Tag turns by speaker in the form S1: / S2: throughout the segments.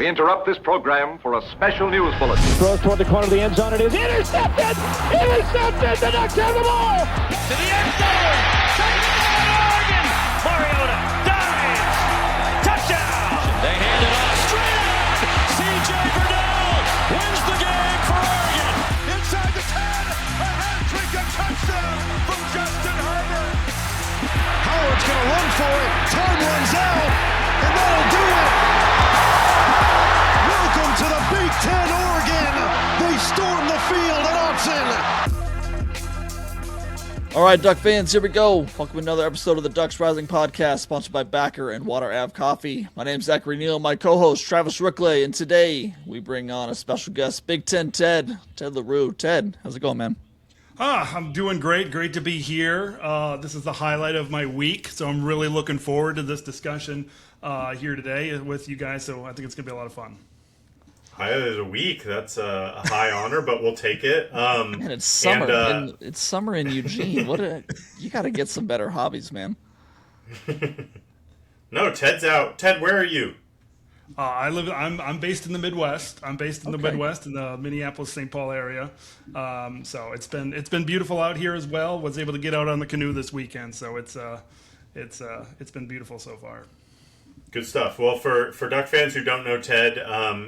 S1: We interrupt this program for a special news bulletin.
S2: Throws toward the corner of the end zone. It is intercepted! Intercepted! The Ducks have the ball!
S3: To the end zone! Oregon! Mariota dives! Touchdown! They hand it off straight out! C.J. Verdell wins the game for Oregon!
S4: Inside the 10! A hat-trick, a touchdown from Justin Herbert! Howard's going to run for it. Time runs out, and that'll do it! Welcome to the Big Ten, Oregon! They storm the field at Autzen!
S5: All right, Duck fans, here we go. Welcome to another episode of the Ducks Rising podcast, sponsored by Backer and Water Ave Coffee. My name's Zachary Neal, my co-host Travis Rickley, and today we bring on a special guest, Big Ten Ted Leroux. Ted, how's it going, man?
S6: I'm doing great. Great to be here. This is the highlight of my week, so I'm really looking forward to this discussion here today with you guys, so I think it's going to be a lot of fun.
S7: Highlight of the week. That's a high honor, but we'll take it.
S5: And it's summer. It's summer in Eugene. You got to get some better hobbies, man.
S7: No, Ted's out. Ted, where are you?
S6: I'm based in the Midwest. I'm based in the Midwest in the Minneapolis-St. Paul area. So it's been beautiful out here as well. Was able to get out on the canoe this weekend, so it's been beautiful so far.
S7: Good stuff. Well, for Duck fans who don't know Ted,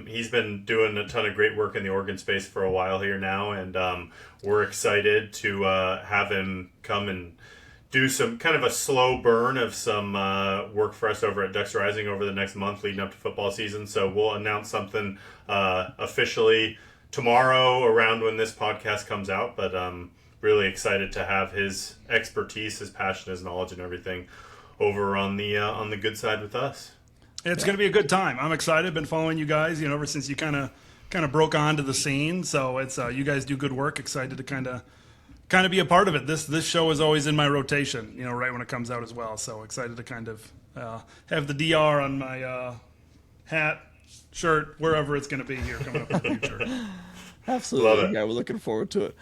S7: he's been doing a ton of great work in the Oregon space for a while here now, and we're excited to have him come and do some kind of a slow burn of some work for us over at Ducks Rising over the next month leading up to football season. So we'll announce something officially tomorrow around when this podcast comes out, but really excited to have his expertise, his passion, his knowledge, and everything over on the good side with us.
S6: It's going to be a good time. I'm excited. Been following you guys, ever since you kind of broke onto the scene. So it's you guys do good work. Excited to kind of be a part of it. This show is always in my rotation, right when it comes out as well. So excited to kind of have the DR on my hat, shirt, wherever it's going to be here coming up in the future.
S5: Absolutely, yeah. We're looking forward to it.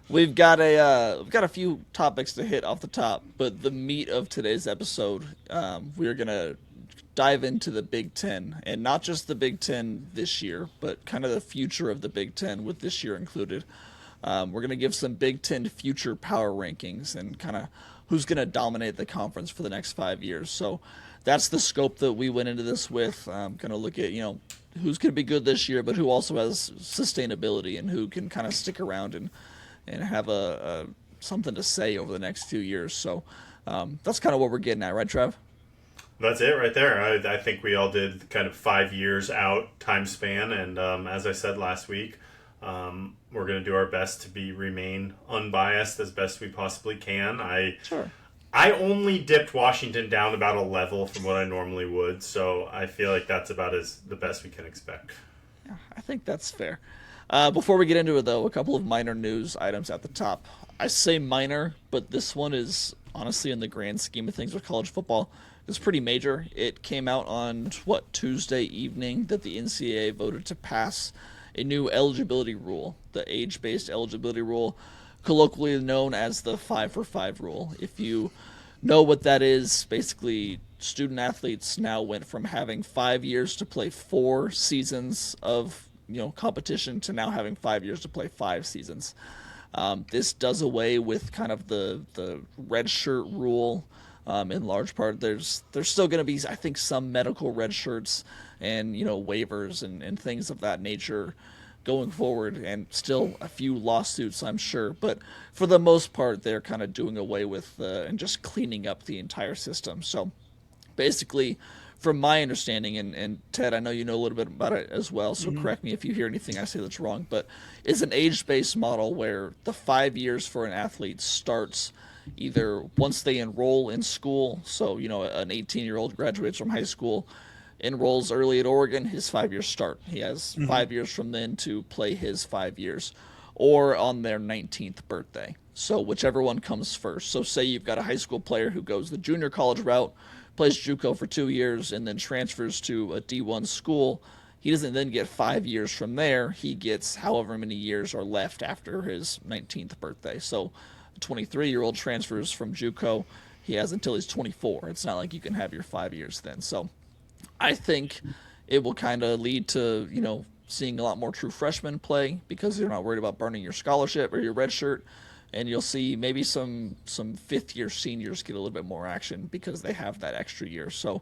S5: We've got a few topics to hit off the top, but the meat of today's episode, we're gonna dive into the Big Ten, and not just the Big Ten this year, but kind of the future of the Big Ten with this year included. We're going to give some Big Ten Future Power Rankings and kind of who's going to dominate the conference for the next 5 years. So that's the scope that we went into this with. Going to look at, who's going to be good this year, but who also has sustainability and who can kind of stick around and have a something to say over the next few years. So that's kind of what we're getting at, right, Trev?
S7: That's it right there. I think we all did kind of 5 years out time span, and as I said last week, we're going to do our best to remain unbiased as best we possibly can. I only dipped Washington down about a level from what I normally would, so I feel like that's about the best we can expect.
S5: Yeah, I think that's fair. Before we get into it, though, a couple of minor news items at the top. I say minor, but this one is honestly, in the grand scheme of things with college football, it's pretty major. It came out on, Tuesday evening that the NCAA voted to pass a new eligibility rule, the age-based eligibility rule, colloquially known as the 5-for-5 rule. If you know what that is, basically student athletes now went from having 5 years to play 4 seasons of competition to now having 5 years to play 5 seasons. This does away with kind of the redshirt rule. In large part, there's still going to be, I think, some medical red shirts and waivers and things of that nature going forward, and still a few lawsuits, I'm sure. But for the most part, they're kind of doing away with and just cleaning up the entire system. So basically, from my understanding, and Ted, I know you know a little bit about it as well, so correct me if you hear anything I say that's wrong, but it's an age-based model where the 5 years for an athlete starts either once they enroll in school, so an 18-year-old graduates from high school, enrolls early at Oregon, his 5 years start. He has 5 years from then to play his 5 years, or on their 19th birthday. So whichever one comes first. So say you've got a high school player who goes the junior college route, plays JUCO for 2 years, and then transfers to a D1 school. He doesn't then get 5 years from there. He gets however many years are left after his 19th birthday. So a 23-year-old transfers from JUCO. He has until he's 24. It's not like you can have your 5 years then. So I think it will kind of lead to, seeing a lot more true freshmen play because you're not worried about burning your scholarship or your red shirt. And you'll see maybe some fifth-year seniors get a little bit more action because they have that extra year. So,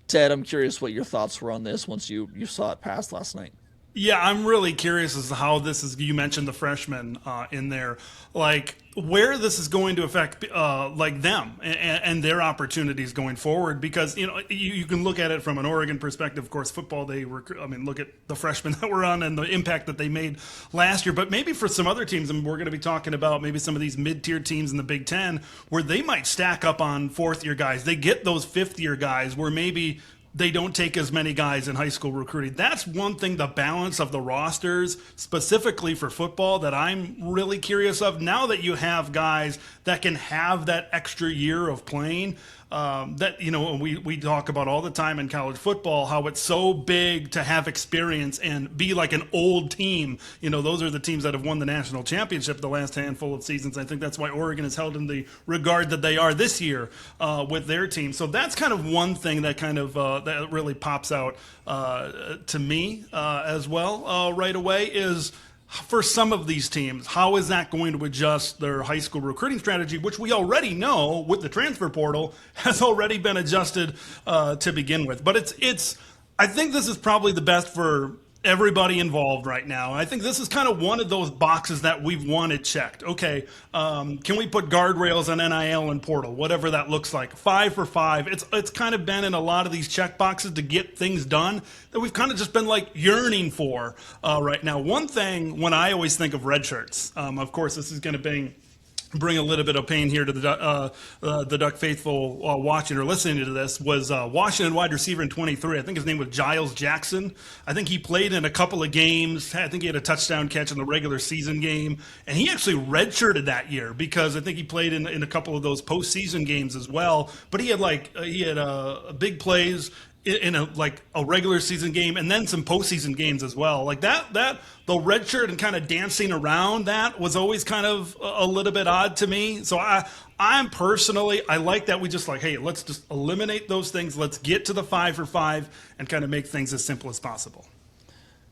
S5: Ted, I'm curious what your thoughts were on this once you saw it pass last night.
S6: Yeah, I'm really curious as to how this is. You mentioned the freshmen in there, like where this is going to affect like them and their opportunities going forward. Because you can look at it from an Oregon perspective. Of course, football look at the freshmen that were on and the impact that they made last year. But maybe for some other teams, we're going to be talking about maybe some of these mid-tier teams in the Big Ten where they might stack up on fourth-year guys. They get those fifth-year guys where maybe they don't take as many guys in high school recruiting. That's one thing, the balance of the rosters, specifically for football, that I'm really curious of. Now that you have guys that can have that extra year of playing, we talk about all the time in college football, how it's so big to have experience and be like an old team. Those are the teams that have won the national championship the last handful of seasons. I think that's why Oregon is held in the regard that they are this year with their team. So that's kind of one thing that kind of that really pops out to me as well right away is, for some of these teams, how is that going to adjust their high school recruiting strategy, which we already know with the transfer portal has already been adjusted to begin with. But I think this is probably the best for everybody involved right now. I think this is kind of one of those boxes that we've wanted checked. Okay, can we put guardrails on NIL and portal, whatever that looks like? 5 for 5. It's kind of been in a lot of these check boxes to get things done that we've kind of just been like yearning for right now. One thing, when I always think of red shirts, of course, this is going to bring a little bit of pain here to the Duck faithful watching or listening to this, was Washington wide receiver in 23. I think his name was Giles Jackson. I think he played in a couple of games. I think he had a touchdown catch in the regular season game. And he actually redshirted that year because I think he played in a couple of those postseason games as well. But he had big plays in a regular season game and then some postseason games as well. Like that the red shirt and kind of dancing around that was always kind of a little bit odd to me. So I'm personally, I like that we just like, hey, let's just eliminate those things. Let's get to the 5 for 5 and kind of make things as simple as possible.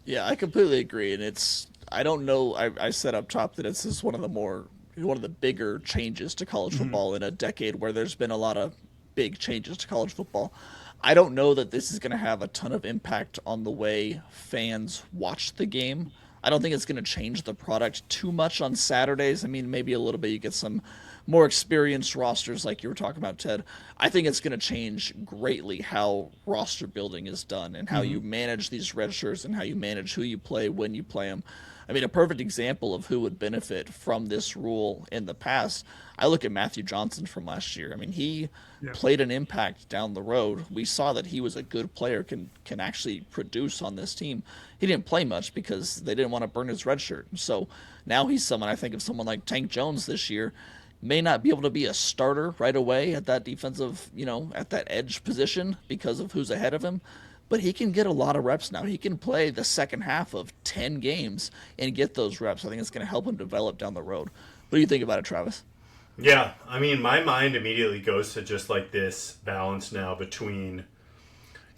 S5: Yeah, I completely agree. And I don't know, I said up top that it's just one of the bigger changes to college football in a decade where there's been a lot of big changes to college football. I don't know that this is going to have a ton of impact on the way fans watch the game. I don't think it's going to change the product too much on Saturdays. I mean, maybe a little bit. You get some more experienced rosters like you were talking about, Ted. I think it's going to change greatly how roster building is done and how you manage these red shirts and how you manage who you play when you play them. I mean, a perfect example of who would benefit from this rule in the past, I look at Matthew Johnson from last year. I mean, he played an impact down the road. We saw that he was a good player, can actually produce on this team. He didn't play much because they didn't want to burn his red shirt. So now he's someone, I think of someone like Tank Jones this year, may not be able to be a starter right away at that defensive, at that edge position because of who's ahead of him. But he can get a lot of reps now. He can play the second half of 10 games and get those reps. I think it's going to help him develop down the road. What do you think about it, Travis?
S7: Yeah, I mean, my mind immediately goes to just like this balance now between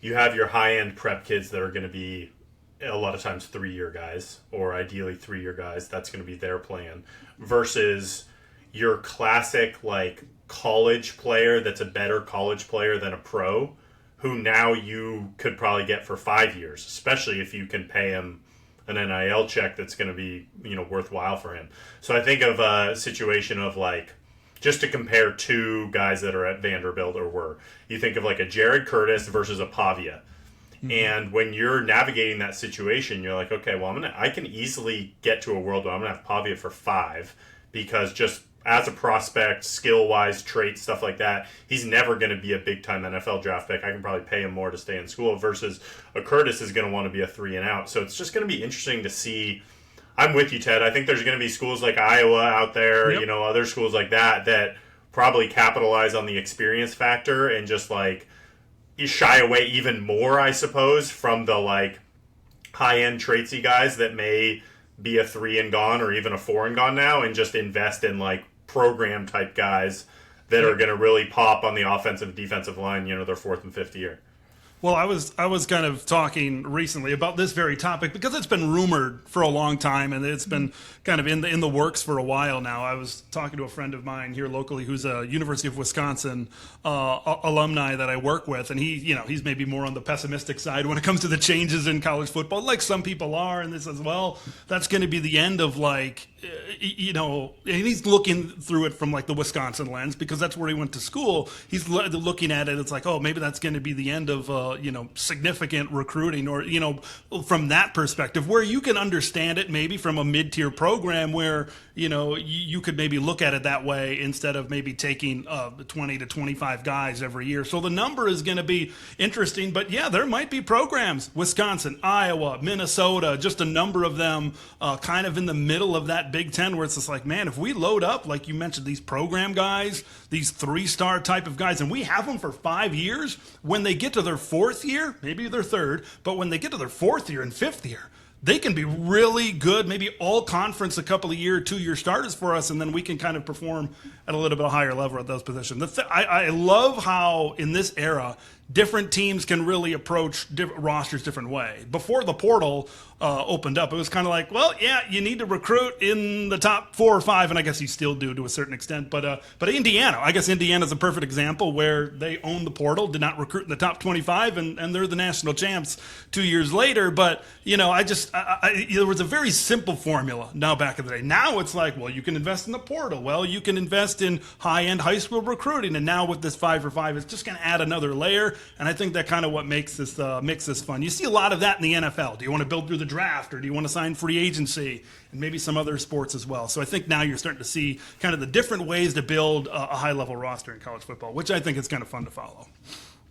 S7: you have your high-end prep kids that are going to be a lot of times 3-year guys, or ideally 3-year guys. That's going to be their plan, versus your classic like college player that's a better college player than a pro, who now you could probably get for 5 years, especially if you can pay him an NIL check that's going to be, worthwhile for him. So I think of a situation of like, just to compare two guys that are at Vanderbilt or were, you think of like a Jared Curtis versus a Pavia. Mm-hmm. And when you're navigating that situation, you're like, okay, well, I can easily get to a world where I'm going to have Pavia for 5, because just as a prospect, skill-wise, traits, stuff like that, he's never going to be a big-time NFL draft pick. I can probably pay him more to stay in school, versus a Curtis is going to want to be a 3 and out. So it's just going to be interesting to see. I'm with you, Ted. I think there's going to be schools like Iowa out there, other schools like that probably capitalize on the experience factor and just like you shy away even more, I suppose, from the like high-end traitsy guys that may be a 3 and gone or even a 4 and gone now, and just invest in like program type guys that are going to really pop on the offensive defensive line, their 4th and 5th year.
S6: Well, I was kind of talking recently about this very topic because it's been rumored for a long time and it's been kind of in the works for a while now. I was talking to a friend of mine here locally who's a University of Wisconsin alumni that I work with, and he's maybe more on the pessimistic side when it comes to the changes in college football, like some people are. And this as well, that's going to be the end of and he's looking through it from like the Wisconsin lens because that's where he went to school. He's looking at it. It's like, oh, maybe that's going to be the end of significant recruiting, or from that perspective, where you can understand it maybe from a mid-tier program where you could maybe look at it that way instead of maybe taking 20 to 25 guys every year. So the number is going to be interesting, but yeah, there might be programs, Wisconsin, Iowa, Minnesota, just a number of them kind of in the middle of that Big Ten, where it's just like, man, if we load up, like you mentioned, these program guys, these 3-star type of guys, and we have them for 5 years, when they get to their 4th year, maybe their 3rd, but when they get to their 4th year and 5th year, they can be really good, maybe all conference a couple of 2-year starters for us, and then we can kind of perform at a little bit higher level at those positions. I love how in this era, different teams can really approach rosters different way. Before the portal opened up, it was kind of like, well, yeah, you need to recruit in the top 4 or 5, and I guess you still do to a certain extent. But Indiana, I guess Indiana's a perfect example where they owned the portal, did not recruit in the top 25, and they're the national champs 2 years later. But there was a very simple formula now back in the day. Now it's like, well, you can invest in the portal. Well, you can invest in high-end high school recruiting, and now with this 5 for 5, it's just going to add another layer. And I think that kind of what makes this fun. You see a lot of that in the NFL. Do you want to build through the draft, or do you want to sign free agency, and maybe some other sports as well? So I think now you're starting to see kind of the different ways to build a high-level roster in college football, which I think is kind of fun to follow.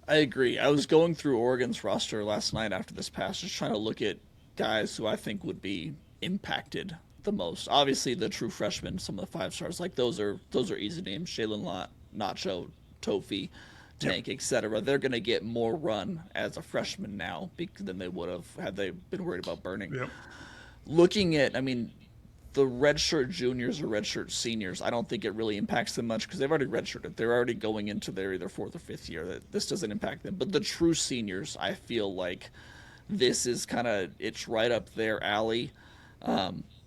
S5: I agree. I was going through Oregon's roster last night after this pass, just trying to look at guys who I think would be impacted the most. Obviously, the true freshmen, some of the 5-stars, like those are easy names: Jalen Lott, Nacho, Tofi, Tank, etc. They're going to get more run as a freshman now than they would have had they been worried about burning.
S6: Yep.
S5: Looking at, the redshirt juniors or redshirt seniors, I don't think it really impacts them much because they've already redshirted. They're already going into their either 4th or 5th year. This doesn't impact them. But the true seniors, I feel like this is it's right up their alley.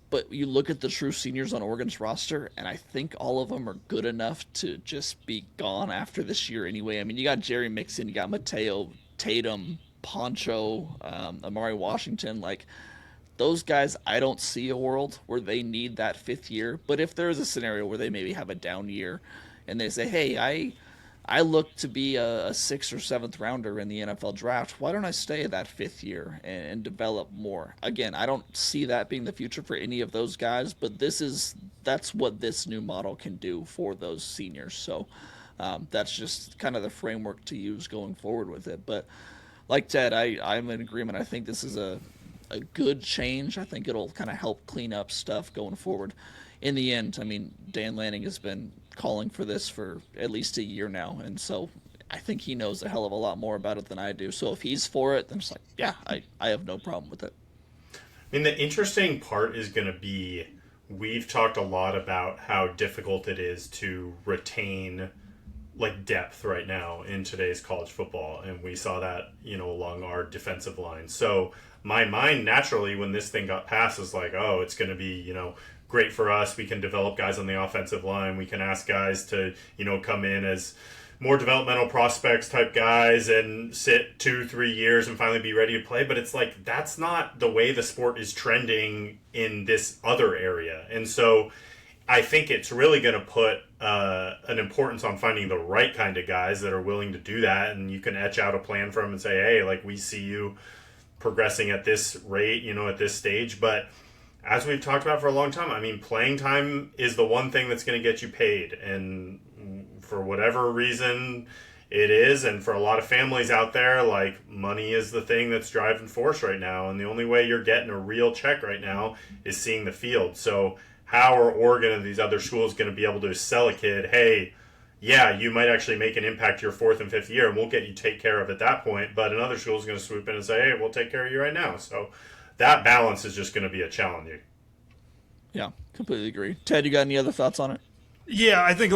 S5: But you look at the true seniors on Oregon's roster, and I think all of them are good enough to just be gone after this year anyway. You got Jerry Mixon, you got Mateo, Tatum, Poncho, Amari Washington. Like, those guys, I don't see a world where they need that 5th year. But if there is a scenario where they maybe have a down year and they say, hey, I look to be a 6th or 7th rounder in the NFL draft. Why don't I stay that 5th year and develop more? Again, I don't see that being the future for any of those guys, but that's what this new model can do for those seniors. So that's just kind of the framework to use going forward with it. But like Ted, I'm in agreement. I think this is a good change. I think it'll kind of help clean up stuff going forward. In the end, Dan Lanning has been calling for this for at least a year now, and so I think he knows a hell of a lot more about it than I do. So if he's for it, then it's like, yeah, I have no problem with it.
S7: The interesting part is going to be, we've talked a lot about how difficult it is to retain depth right now in today's college football, and we saw that along our defensive line. So my mind naturally, when this thing got passed, was like, oh, it's going to be great for us. We can develop guys on the offensive line. We can ask guys to, come in as more developmental prospects type guys and sit 2-3 years and finally be ready to play. But it's like, that's not the way the sport is trending in this other area. And so I think it's really going to put an importance on finding the right kind of guys that are willing to do that. And you can etch out a plan for them and say, hey, we see you progressing at this rate, at this stage. But as we've talked about for a long time, playing time is the one thing that's going to get you paid. And for whatever reason it is, and for a lot of families out there, money is the thing that's driving force right now. And the only way you're getting a real check right now is seeing the field. So how are Oregon and these other schools going to be able to sell a kid, hey, yeah, you might actually make an impact your 4th and 5th year, and we'll get you take care of at that point. But another school is going to swoop in and say, hey, we'll take care of you right now. So that balance is just going to be a challenge.
S5: Yeah, completely agree. Ted, you got any other thoughts on it?
S6: Yeah, I think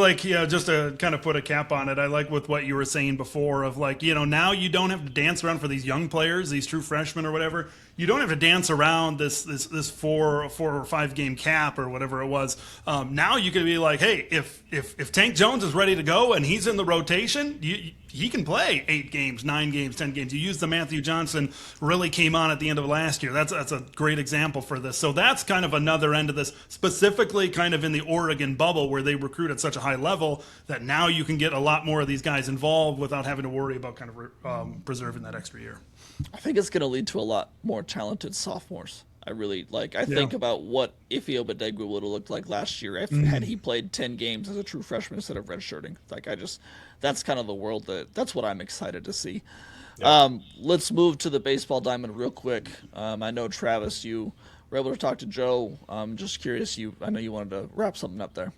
S6: just to kind of put a cap on it, I like with what you were saying before of now you don't have to dance around for these young players, these true freshmen or whatever. You don't have to dance around this four or 5 game cap or whatever it was. Now you can be like, hey, if Tank Jones is ready to go and he's in the rotation, he can play 8 games, 9 games, 10 games. You use the Matthew Johnson really came on at the end of last year. That's a great example for this. So that's kind of another end of this, specifically kind of in the Oregon bubble where they recruit at such a high level that now you can get a lot more of these guys involved without having to worry about kind of preserving that extra year.
S5: I think it's going to lead to a lot more talented sophomores. I really think about what Ife Obadegwu would have looked like last year had he played 10 games as a true freshman instead of redshirting. That's kind of the world that's what I'm excited to see. Yeah. Let's move to the baseball diamond real quick. I know, Travis, you were able to talk to Joe. Just curious, I know you wanted to wrap something up there.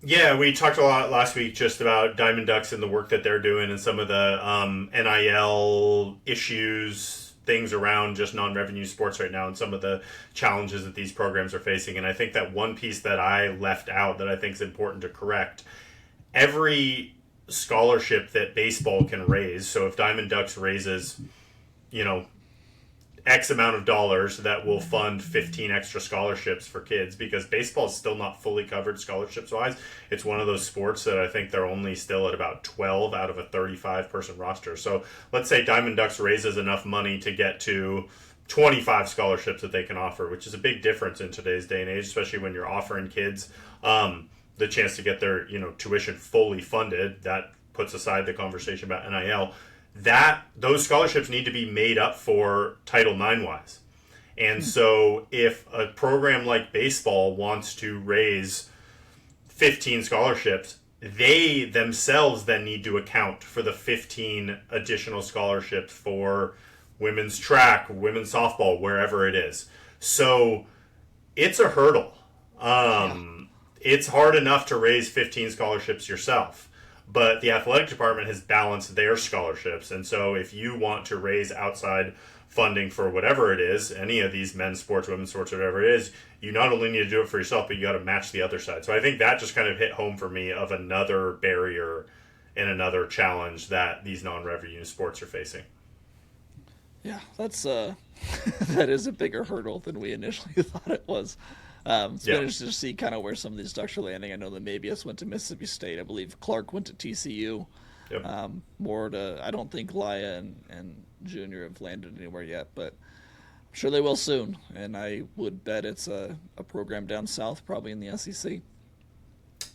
S7: Yeah, we talked a lot last week just about Diamond Ducks and the work that they're doing and some of the NIL issues, things around just non-revenue sports right now and some of the challenges that these programs are facing. And I think that one piece that I left out that I think is important to correct, every scholarship that baseball can raise, so if Diamond Ducks raises, X amount of dollars, that will fund 15 extra scholarships for kids, because baseball is still not fully covered scholarships wise. It's one of those sports that I think they're only still at about 12 out of a 35 person roster. So let's say Diamond Ducks raises enough money to get to 25 scholarships that they can offer, which is a big difference in today's day and age, especially when you're offering kids the chance to get their tuition fully funded. That puts aside the conversation about NIL. Those scholarships need to be made up for Title IX wise. And so if a program like baseball wants to raise 15 scholarships, they themselves then need to account for the 15 additional scholarships for women's track, women's softball, wherever it is. So it's a hurdle. It's hard enough to raise 15 scholarships yourself. But the athletic department has balanced their scholarships. And so if you want to raise outside funding for whatever it is, any of these men's sports, women's sports, whatever it is, you not only need to do it for yourself, but you got to match the other side. So I think that just kind of hit home for me of another barrier and another challenge that these non-revenue sports are facing.
S5: Yeah, that's that is a bigger hurdle than we initially thought it was. It's been interesting to see kind of where some of these ducks are landing. I know that Mabius went to Mississippi State. I believe Clark went to TCU. Yep. I don't think Laya and Junior have landed anywhere yet, but I'm sure they will soon. And I would bet it's a program down south, probably in the SEC.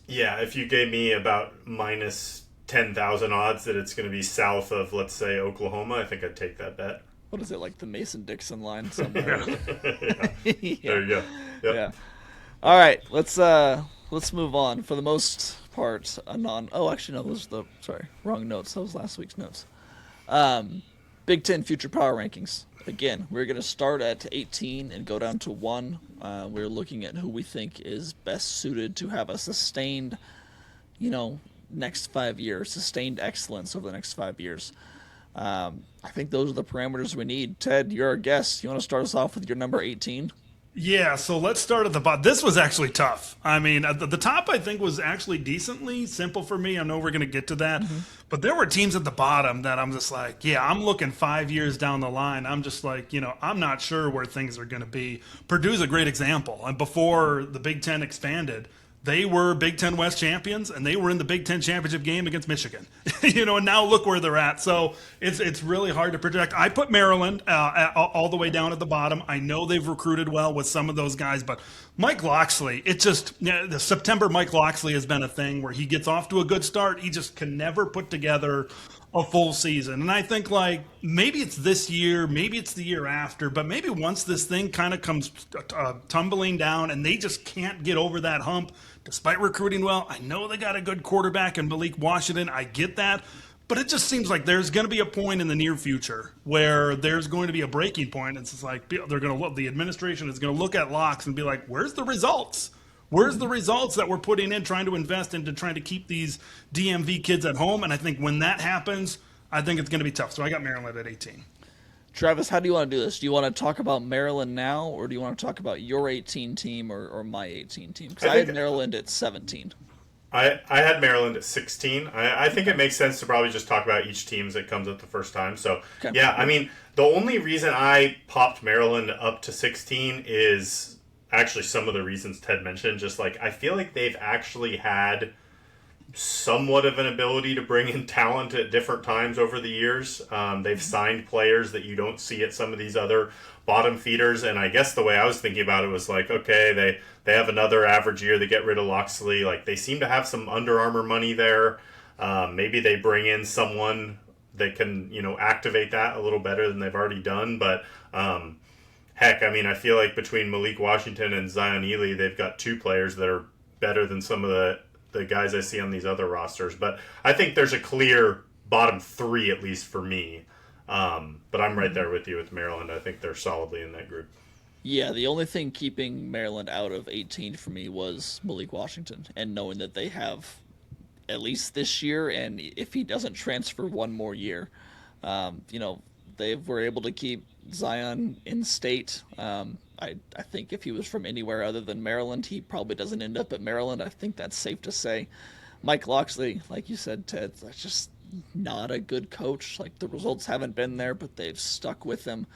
S7: Yeah, if you gave me about minus 10,000 odds that it's going to be south of, let's say, Oklahoma, I think I'd take that bet.
S5: What is it, like the Mason-Dixon line somewhere?
S7: Yeah. There you go. Yep.
S5: Yeah. All right, let's move on. For the most part, wrong notes. That was last week's notes. Big 10 Future Power Rankings. Again, we're going to start at 18 and go down to 1. We're looking at who we think is best suited to have a sustained, next 5 years, sustained excellence over the next 5 years. I think those are the parameters we need. Ted, you're our guest. You want to start us off with your number 18?
S6: Yeah, so let's start at the bottom. This was actually tough. I mean, at the top, I think, was actually decently simple for me. I know we're going to get to that. Mm-hmm. But there were teams at the bottom that I'm just like, I'm looking 5 years down the line. I'm just like, I'm not sure where things are going to be. Purdue's a great example. And before the Big Ten expanded, they were Big Ten West champions, and they were in the Big Ten championship game against Michigan. And now look where they're at. So it's really hard to project. I put Maryland all the way down at the bottom. I know they've recruited well with some of those guys, but Mike Loxley, the September Mike Loxley has been a thing where he gets off to a good start. He just can never put together a full season. And I think maybe it's this year, maybe it's the year after, but maybe once this thing kind of comes tumbling down and they just can't get over that hump, despite recruiting well. I know they got a good quarterback in Malik Washington. I get that. But it just seems like there's going to be a point in the near future where there's going to be a breaking point. It's just like the administration is going to look at Locks and be like, where's the results? Where's the results that we're putting in, trying to invest into trying to keep these DMV kids at home? And I think when that happens, I think it's going to be tough. So I got Maryland at 18.
S5: Travis, how do you want to do this? Do you want to talk about Maryland now, or do you want to talk about your 18 team or my 18 team? Because I had Maryland at 17.
S7: I had Maryland at 16. I think it makes sense to probably just talk about each team as it comes up the first time. So,
S5: Okay.
S7: yeah, I mean, the only reason I popped Maryland up to 16 is actually some of the reasons Ted mentioned. Just like, I feel like they've actually had somewhat of an ability to bring in talent at different times over the years. They've signed players that you don't see at some of these other bottom feeders, and I guess the way I was thinking about it was like, okay, they have another average year, they get rid of Loxley, like they seem to have some Under Armour money there. Maybe they bring in someone that can, activate that a little better than they've already done, but heck, I mean, I feel like between Malik Washington and Zion Ely, they've got two players that are better than some of the guys I see on these other rosters, but I think there's a clear bottom three, at least for me. But I'm right there with you with Maryland. I think they're solidly in that group.
S5: Yeah, the only thing keeping Maryland out of 18 for me was Malik Washington, and knowing that they have at least this year, and if he doesn't transfer one more year, they were able to keep Zion in state. I think if he was from anywhere other than Maryland, he probably doesn't end up at Maryland. I think that's safe to say. Mike Loxley, like you said, Ted, that's just not a good coach. Like, the results haven't been there, but they've stuck with him.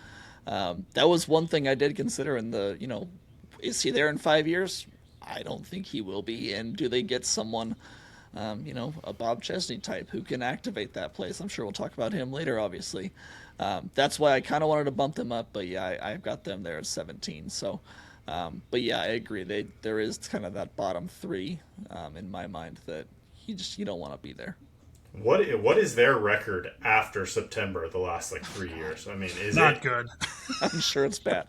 S5: That was one thing I did consider in the, is he there in 5 years? I don't think he will be. And do they get someone, a Bob Chesney type who can activate that place? I'm sure we'll talk about him later, obviously. That's why I kind of wanted to bump them up, but yeah, I've got them there at 17. So, but yeah, I agree. There is kind of that bottom three in my mind that you don't want to be there.
S7: What is their record after September the last 3 years? I mean, is
S6: Not
S7: it
S6: good.
S5: I'm sure it's bad.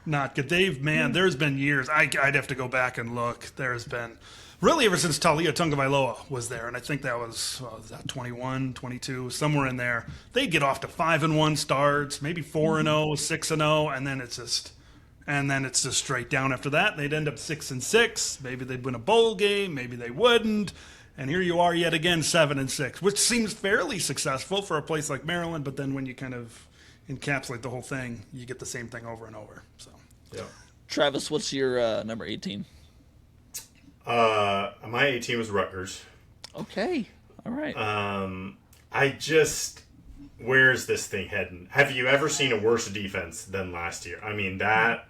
S6: Not good. There's been years. I'd have to go back and look. There's been really ever since Talia Tungavailoa was there, and I think that was 21, 22, somewhere in there. They'd get off to 5-1 starts, maybe 4-0, 6-0, and then it's just straight down after that. They'd end up 6-6. Maybe they'd win a bowl game, maybe they wouldn't. And here you are yet again, 7-6, which seems fairly successful for a place like Maryland. But then when you kind of encapsulate the whole thing, you get the same thing over and over. So,
S7: yeah.
S5: Travis, what's your number 18?
S7: My 18 was Rutgers.
S5: Okay, all right.
S7: Where's this thing heading? Have you ever seen a worse defense than last year? I mean, that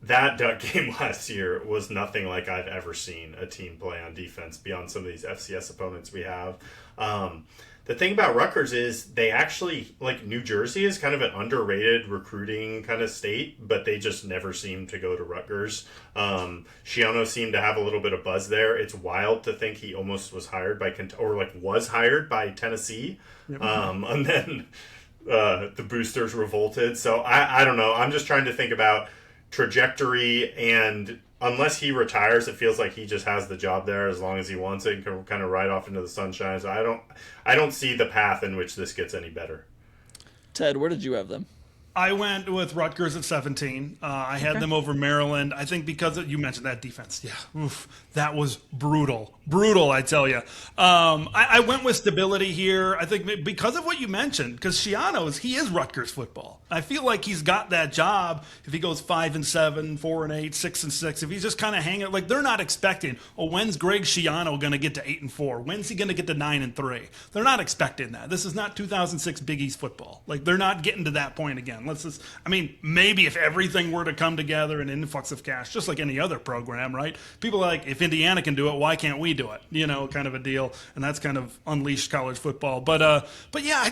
S7: Duck game last year was nothing like I've ever seen a team play on defense beyond some of these FCS opponents we have. The thing about Rutgers is they actually, New Jersey is kind of an underrated recruiting kind of state, but they just never seem to go to Rutgers. Shiano seemed to have a little bit of buzz there. It's wild to think he almost was hired by was hired by Tennessee. Yep. And then the boosters revolted. So I don't know. I'm just trying to think about trajectory, and unless he retires, it feels like he just has the job there as long as he wants it and can kind of ride off into the sunshine. So I don't see the path in which this gets any better.
S5: Ted, where did you have them?
S6: I went with Rutgers at 17. I had them over Maryland. I think because you mentioned that defense. Yeah, that was brutal. Brutal, I tell you. I went with stability here. I think because of what you mentioned, because Shiano he is Rutgers football. I feel like he's got that job if he goes 5-7, 4-8, 6-6. If he's just kind of hanging, they're not expecting, when's Greg Shiano going to get to 8-4? When's he going to get to 9-3? They're not expecting that. This is not 2006 Big East football. They're not getting to that point again. Maybe if everything were to come together, an influx of cash, just like any other program, right? People are like, if Indiana can do it, why can't we do it? Kind of a deal. And that's kind of unleashed college football. But yeah,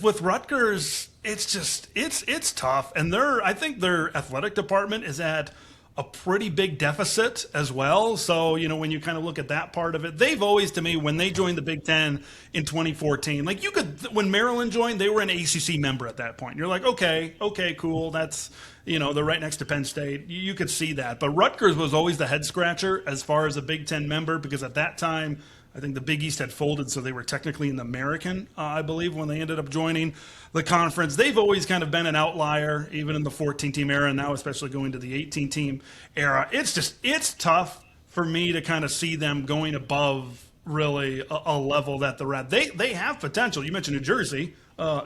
S6: with Rutgers, it's tough. And I think their athletic department is at a pretty big deficit as well. So, when you kind of look at that part of it, they've always, to me, when they joined the Big Ten in 2014, when Maryland joined, they were an ACC member at that point. You're like, okay, cool. That's, they're right next to Penn State. You could see that. But Rutgers was always the head scratcher as far as a Big Ten member, because at that time, I think the Big East had folded, so they were technically in the American, I believe, when they ended up joining the conference. They've always kind of been an outlier, even in the 14-team era, and now especially going to the 18-team era. It's tough for me to kind of see them going above really a level that they're at. They have potential. You mentioned New Jersey,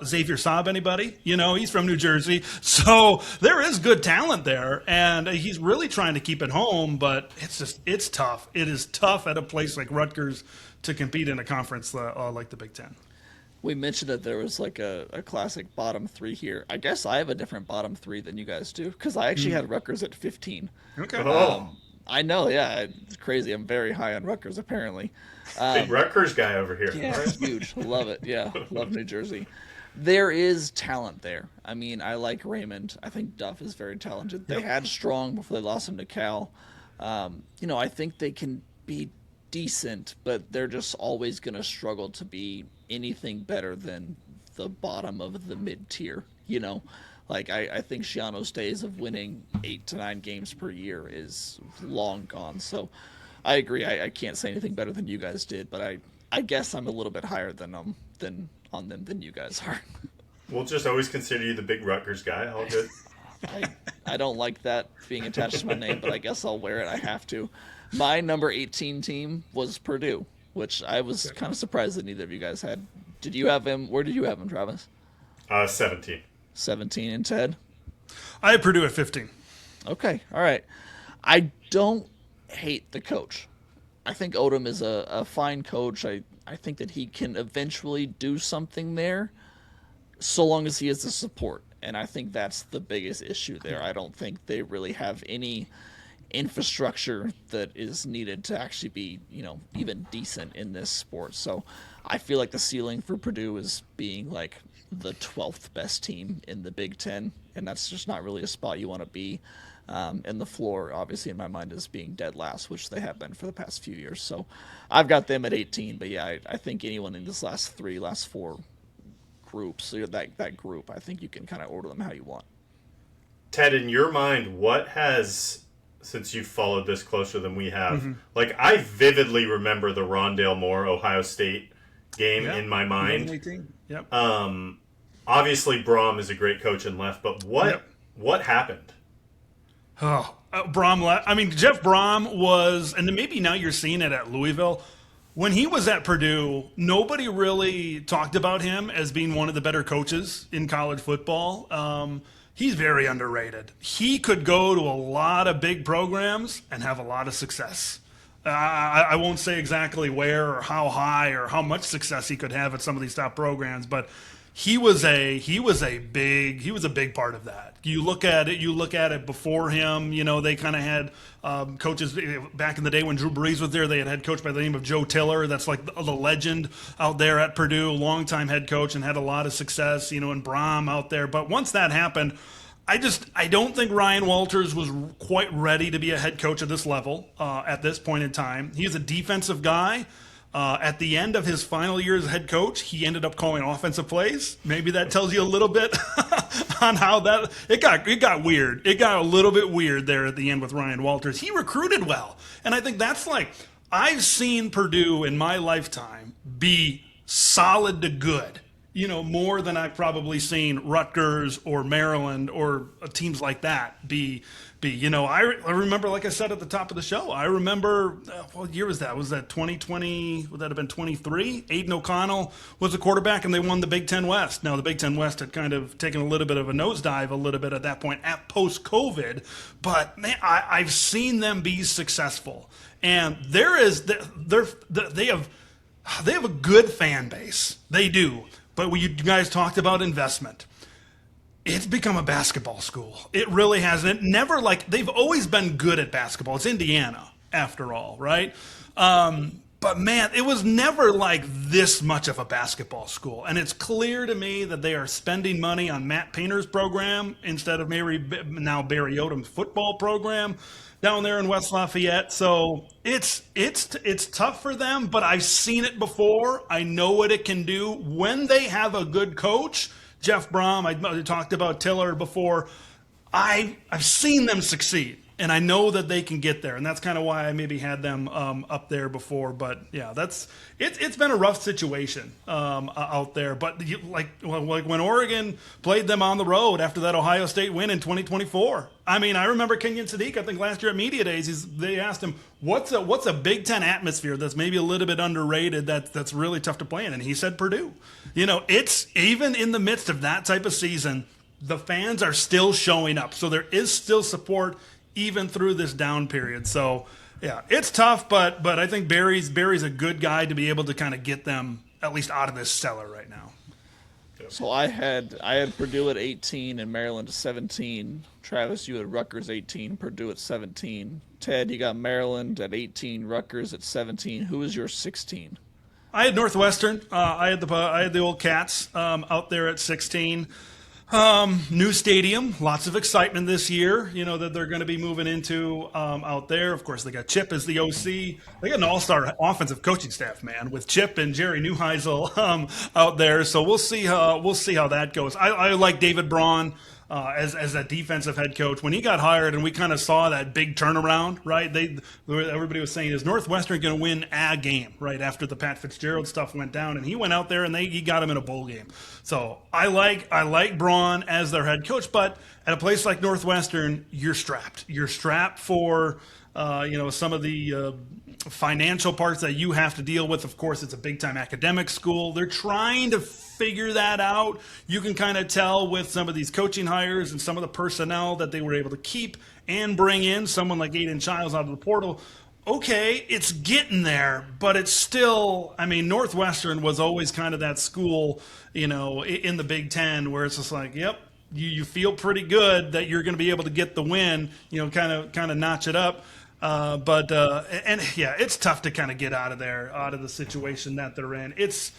S6: Xavier Saab, anybody? He's from New Jersey. So there is good talent there, and he's really trying to keep it home, but it's tough. It is tough at a place like Rutgers to compete in a conference like the Big Ten.
S5: We mentioned that there was like a classic bottom three here. I guess I have a different bottom three than you guys do, because I actually had Rutgers at 15.
S6: Okay.
S5: I know, yeah, it's crazy. I'm very high on Rutgers, apparently.
S7: Big Rutgers guy over here.
S5: Yeah, huge. Love it. Yeah, love New Jersey. There is talent there. I mean, I like Raymond. I think Duff is very talented. They had Strong before they lost him to Cal. I think they can be decent, but they're just always going to struggle to be anything better than the bottom of the mid-tier, I think Shiano's days of winning 8 to 9 games per year is long gone. So I agree. I can't say anything better than you guys did, but I guess I'm a little bit higher than on them than you guys are.
S7: We'll just always consider you the big Rutgers guy. All good.
S5: I don't like that being attached to my name, but I guess I'll wear it. I have to. My number 18 team was Purdue, which I was kind of surprised that neither of you guys had. Did you have him? Where did you have him, Travis?
S7: 17.
S5: 17, and Ted?
S6: I had Purdue at 15.
S5: Okay, all right. I don't hate the coach. I think Odom is a fine coach. I think that he can eventually do something there, so long as he has the support. And I think that's the biggest issue there. I don't think they really have any infrastructure that is needed to actually be, even decent in this sport. So I feel like the ceiling for Purdue is being like the 12th best team in the Big Ten, and that's just not really a spot you want to be. And the floor, obviously, in my mind, is being dead last, which they have been for the past few years. So I've got them at 18, but yeah, I think anyone in this last 4 groups, so that group, I think you can kind of order them how you want.
S7: Ted, in your mind, what has, since you've followed this closer than we have, I vividly remember the Rondale Moore Ohio State game in my mind.
S6: 2018. Yep.
S7: Obviously, Braum is a great coach and left, but what happened?
S6: Braum left. I mean, Jeff Braum was, and maybe now you're seeing it at Louisville. When he was at Purdue, nobody really talked about him as being one of the better coaches in college football. He's very underrated. He could go to a lot of big programs and have a lot of success. I won't say exactly where or how high or how much success he could have at some of these top programs, but he was a big part of that. You look at it before him, they kind of had coaches back in the day when Drew Brees was there. They had head coach by the name of Joe Tiller. That's like the legend out there at Purdue, longtime head coach, and had a lot of success, and Braum out there. But once that happened, I don't think Ryan Walters was quite ready to be a head coach at this level at this point in time. He's a defensive guy. At the end of his final year as head coach, he ended up calling offensive plays. Maybe that tells you a little bit on how that it got weird. It got a little bit weird there at the end with Ryan Walters. He recruited well, and I think that's I've seen Purdue in my lifetime be solid to good. More than I've probably seen Rutgers or Maryland or teams like that be. I remember, like I said at the top of the show, I remember, what year was that? Was that 2020? Would that have been 23? Aiden O'Connell was the quarterback, and they won the Big Ten West. Now, the Big Ten West had kind of taken a little bit of a nosedive a little bit at that point at post-COVID, but man, I've seen them be successful. And they have a good fan base. They do. But you guys talked about investment. It's become a basketball school. It really has. And it never they've always been good at basketball. It's Indiana, after all, right? But man, it was never this much of a basketball school. And it's clear to me that they are spending money on Matt Painter's program instead of now Barry Odom's football program down there in West Lafayette. So it's tough for them, but I've seen it before. I know what it can do when they have a good coach. Jeff Braum, I talked about Tiller before. I've seen them succeed. and I know that they can get there, and that's kind of why I maybe had them up there before. But yeah, it's been a rough situation out there. But like when Oregon played them on the road after that Ohio State win in 2024. I mean, I remember Kenyon Sadiq, I think last year at Media Days, they asked him, what's a Big Ten atmosphere that's maybe a little bit underrated that's really tough to play in? And he said Purdue. It's even in the midst of that type of season, the fans are still showing up. So there is still support even through this down period. So yeah, it's tough, but I think Barry's a good guy to be able to kind of get them at least out of this cellar right now.
S5: So I had Purdue at 18 and Maryland at 17. Travis, you had Rutgers 18, Purdue at 17. Ted, you got Maryland at 18, Rutgers at 17. Who was your 16?
S6: I had Northwestern. I had the old Cats out there at 16. New stadium, lots of excitement this year, that they're going to be moving into out there. Of course, they got Chip as the OC. They got an all-star offensive coaching staff, man, with Chip and Jerry Neuheisel out there. So we'll see how that goes. I like David Braun as a defensive head coach. When he got hired and we kind of saw that big turnaround, right? Everybody was saying, is Northwestern going to win a game, right, after the Pat Fitzgerald stuff went down? And he went out there and he got him in a bowl game. So I like Braun as their head coach, but at a place like Northwestern, you're strapped. You're strapped for some of the financial parts that you have to deal with. Of course, it's a big-time academic school. They're trying to figure that out. You can kind of tell with some of these coaching hires and some of the personnel that they were able to keep and bring in someone like Aiden Childs out of the portal. Okay, it's getting there, but it's still, Northwestern was always kind of that school, in the Big Ten where it's just like, yep, you feel pretty good that you're going to be able to get the win, kind of notch it up. But it's tough to kind of get out of the situation that they're in. It's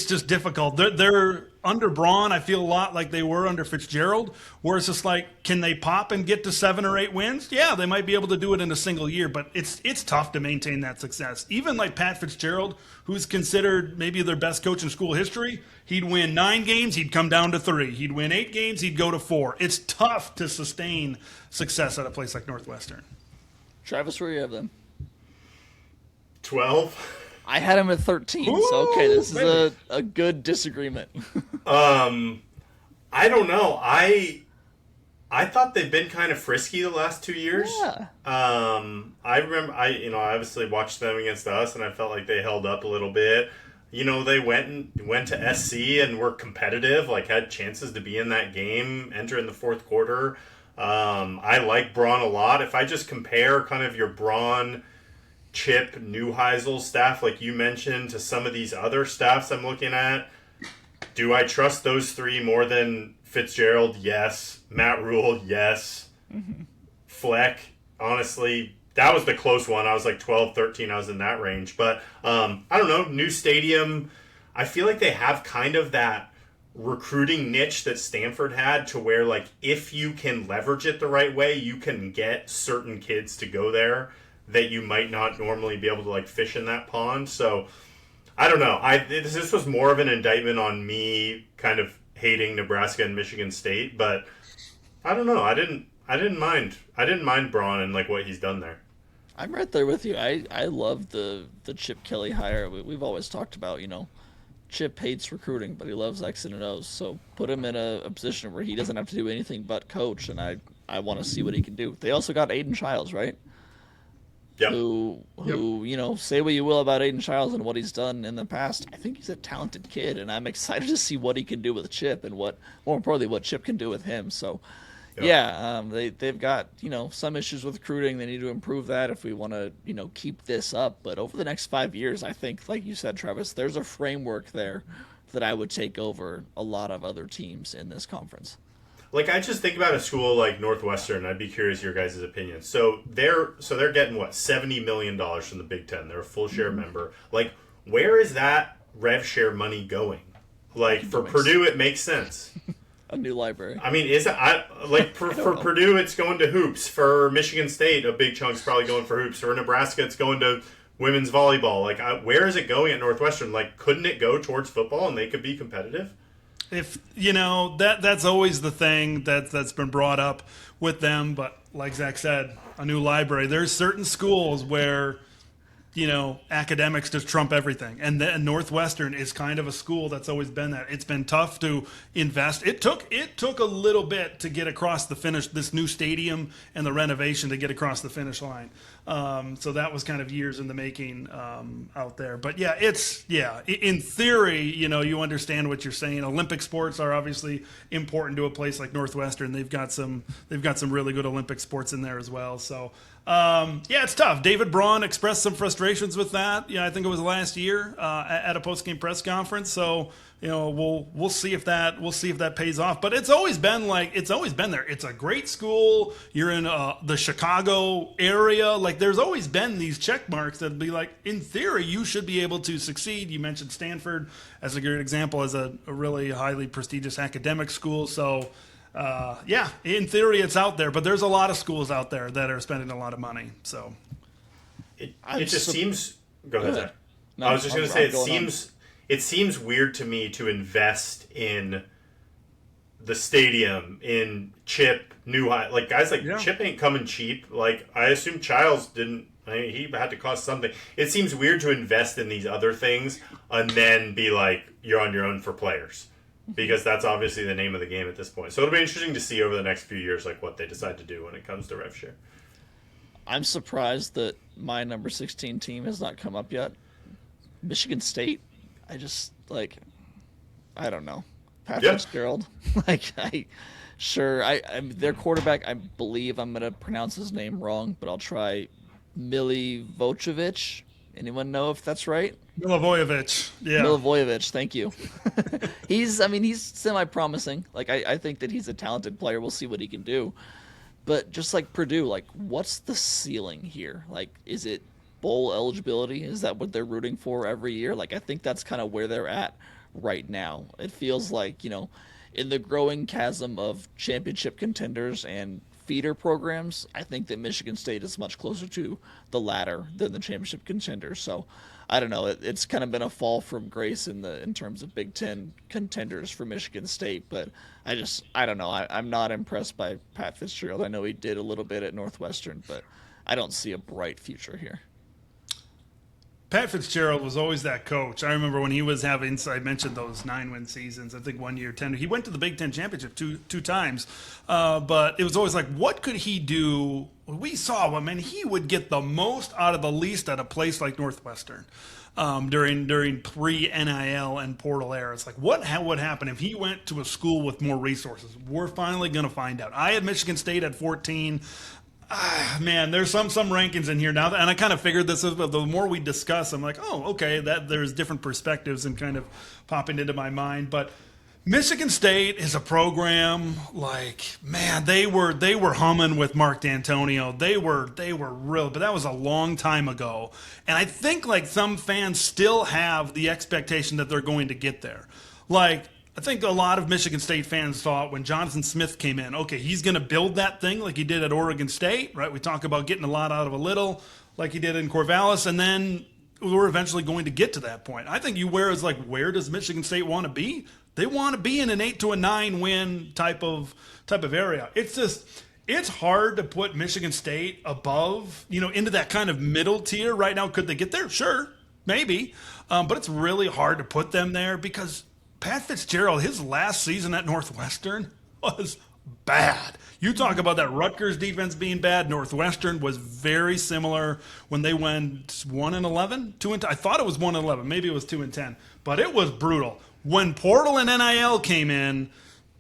S6: just difficult. They're under Braun. I feel a lot like they were under Fitzgerald, where it's just like, can they pop and get to 7 or 8 wins? Yeah, they might be able to do it in a single year, but it's tough to maintain that success. Even like Pat Fitzgerald, who's considered maybe their best coach in school history, he'd win 9 games, he'd come down to 3. He'd win 8 games, he'd go to 4. It's tough to sustain success at a place like Northwestern.
S5: Travis, where do you have them?
S7: 12.
S5: I had him at 13, so okay, this is a good disagreement.
S7: I don't know. I thought they've been kind of frisky the last 2 years.
S5: Yeah.
S7: I remember I obviously watched them against us, and I felt like they held up a little bit. They went to SC and were competitive, like had chances to be in that game, enter in the fourth quarter. I like Braun a lot. If I just compare kind of your Braun, Chip, Neuheisel staff, like you mentioned, to some of these other staffs I'm looking at, do I trust those 3 more than Fitzgerald? Yes. Matt Rule? Yes. Mm-hmm. Fleck? Honestly, that was the close one. I was like 12, 13. I was in that range. But I don't know. New stadium. I feel like they have kind of that recruiting niche that Stanford had, to where, like, if you can leverage it the right way, you can get certain kids to go there that you might not normally be able to, like, fish in that pond. So I don't know. This was more of an indictment on me kind of hating Nebraska and Michigan State, but I don't know. I didn't mind Braun and like what he's done there.
S5: I'm right there with you. I love the Chip Kelly hire. We've always talked about, Chip hates recruiting, but he loves X's and O's. So put him in a position where he doesn't have to do anything but coach, and I want to see what he can do. They also got Aiden Childs, right?
S7: Yep.
S5: Who say what you will about Aiden Childs and what he's done in the past. I think he's a talented kid, and I'm excited to see what he can do with Chip and more importantly, what Chip can do with him. So, they've got, some issues with recruiting. They need to improve that if we want to, keep this up. But over the next 5 years, I think, like you said, Travis, there's a framework there that I would take over a lot of other teams in this conference.
S7: Like, I just think about a school like Northwestern. I'd be curious your guys' opinion. So they're getting what, $70 million from the Big Ten. They're a full share member. Like, where is that rev share money going? Like, for Purdue, it makes sense.
S5: A new library.
S7: I mean, for Purdue, it's going to hoops. For Michigan State, a big chunk's probably going for hoops. For Nebraska, it's going to women's volleyball. Like, where is it going at Northwestern? Like, couldn't it go towards football and they could be competitive?
S6: If that's always the thing that's been brought up with them, but like Zach said, a new library. There's certain schools where, academics just trump everything. And Northwestern is kind of a school that's always been that. It's been tough to invest. It took a little bit to get across the finish, this new stadium and the renovation to get across the finish line. So that was kind of years in the making out there. But in theory, you understand what you're saying. Olympic sports are obviously important to a place like Northwestern. They've got some really good Olympic sports in there as well. So it's tough. David Braun expressed some frustrations with that. I think it was last year at a post-game press conference. So we'll see if that pays off. But it's always been there. It's a great school. You're in the Chicago area. Like, there's always been these check marks that'd be like, in theory, you should be able to succeed. You mentioned Stanford as a great example, as a really highly prestigious academic school. So. In theory, it's out there, but there's a lot of schools out there that are spending a lot of money. So
S7: it just seems. Go ahead. Zach. No, I was just going to say it seems weird to me to invest in the stadium, in Chip, New High, like guys like Chip ain't coming cheap. Like, I assume Childs didn't. He had to cost something. It seems weird to invest in these other things and then be like, you're on your own for players. Because that's obviously the name of the game at this point. So it'll be interesting to see over the next few years what they decide to do when it comes to RevShare.
S5: I'm surprised that my number 16 team has not come up yet. Michigan State, I don't know. Pat Fitzgerald. I'm their quarterback, I believe I'm going to pronounce his name wrong, but I'll try Milivojevic. Anyone know if that's right?
S6: Milivojevic, yeah.
S5: Milivojevic, thank you. He's semi-promising. I think that he's a talented player. We'll see what he can do. But just like Purdue, what's the ceiling here? Is it bowl eligibility? Is that what they're rooting for every year? I think that's kind of where they're at right now. It feels like, in the growing chasm of championship contenders and feeder programs, I think that Michigan State is much closer to the latter than the championship contenders. So I don't know. It's kind of been a fall from grace in terms of Big Ten contenders for Michigan State. But I don't know. I'm not impressed by Pat Fitzgerald. I know he did a little bit at Northwestern, but I don't see a bright future here.
S6: Pat Fitzgerald was always that coach. I remember when he was having, I mentioned those 9-win seasons. I think 1 year, 10. He went to the Big Ten championship two times. But it was always like, what could he do? We saw him, and he would get the most out of the least at a place like Northwestern during pre-NIL and portal era. It's like, what would happen if he went to a school with more resources? We're finally going to find out. I had Michigan State at 14. Man, there's some rankings in here now, and I kind of figured this, but the more we discuss, I'm like, oh, okay, that there's different perspectives and kind of popping into my mind. But Michigan State is a program they were humming with Mark D'Antonio. They were real, but that was a long time ago. And I think some fans still have the expectation that they're going to get there. I think a lot of Michigan State fans thought when Jonathan Smith came in, okay, he's going to build that thing like he did at Oregon State, right? We talk about getting a lot out of a little like he did in Corvallis, and then we're eventually going to get to that point. I think where does Michigan State want to be? They want to be in an 8 to a 9 win type of area. It's hard to put Michigan State above, into that kind of middle tier right now. Could they get there? Sure, maybe. But it's really hard to put them there because Pat Fitzgerald, his last season at Northwestern was bad. You talk about that Rutgers defense being bad. Northwestern was very similar when they went 1-11, I thought it was 1-11, maybe it was 2-10, but it was brutal. When portal and NIL came in,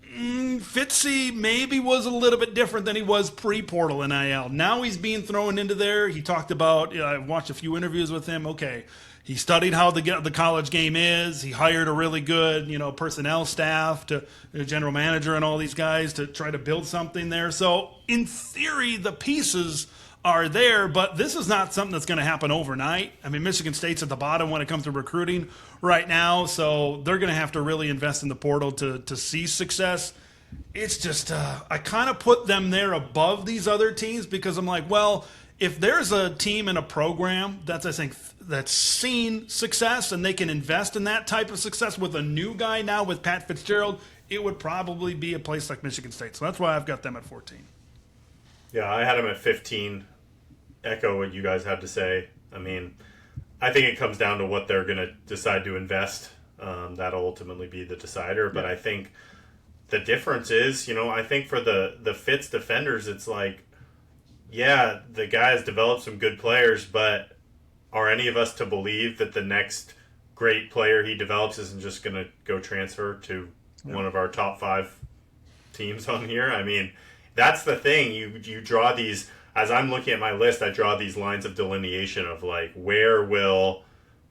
S6: Fitzy maybe was a little bit different than he was pre-portal NIL. Now he's being thrown into there. He talked about, I watched a few interviews with him. Okay. He studied how the college game is. He hired a really good, personnel staff, general manager and all these guys to try to build something there. So in theory, the pieces are there, but this is not something that's going to happen overnight. I mean, Michigan State's at the bottom when it comes to recruiting right now, so they're going to have to really invest in the portal to see success. It's just, I kind of put them there above these other teams because I'm like, well, if there's a team and a program that's seen success and they can invest in that type of success with a new guy now with Pat Fitzgerald, it would probably be a place like Michigan State. So that's why I've got them at 14.
S7: Yeah, I had him at 15. Echo what you guys had to say. I mean, I think it comes down to what they're going to decide to invest. That'll ultimately be the decider. But I think the difference is, I think for the Fitz defenders, it's like, yeah, the guy has developed some good players, but are any of us to believe that the next great player he develops isn't just going to go transfer to one of our top 5 teams on here? I mean, that's the thing. You draw these, as I'm looking at my list, I draw these lines of delineation of like, where will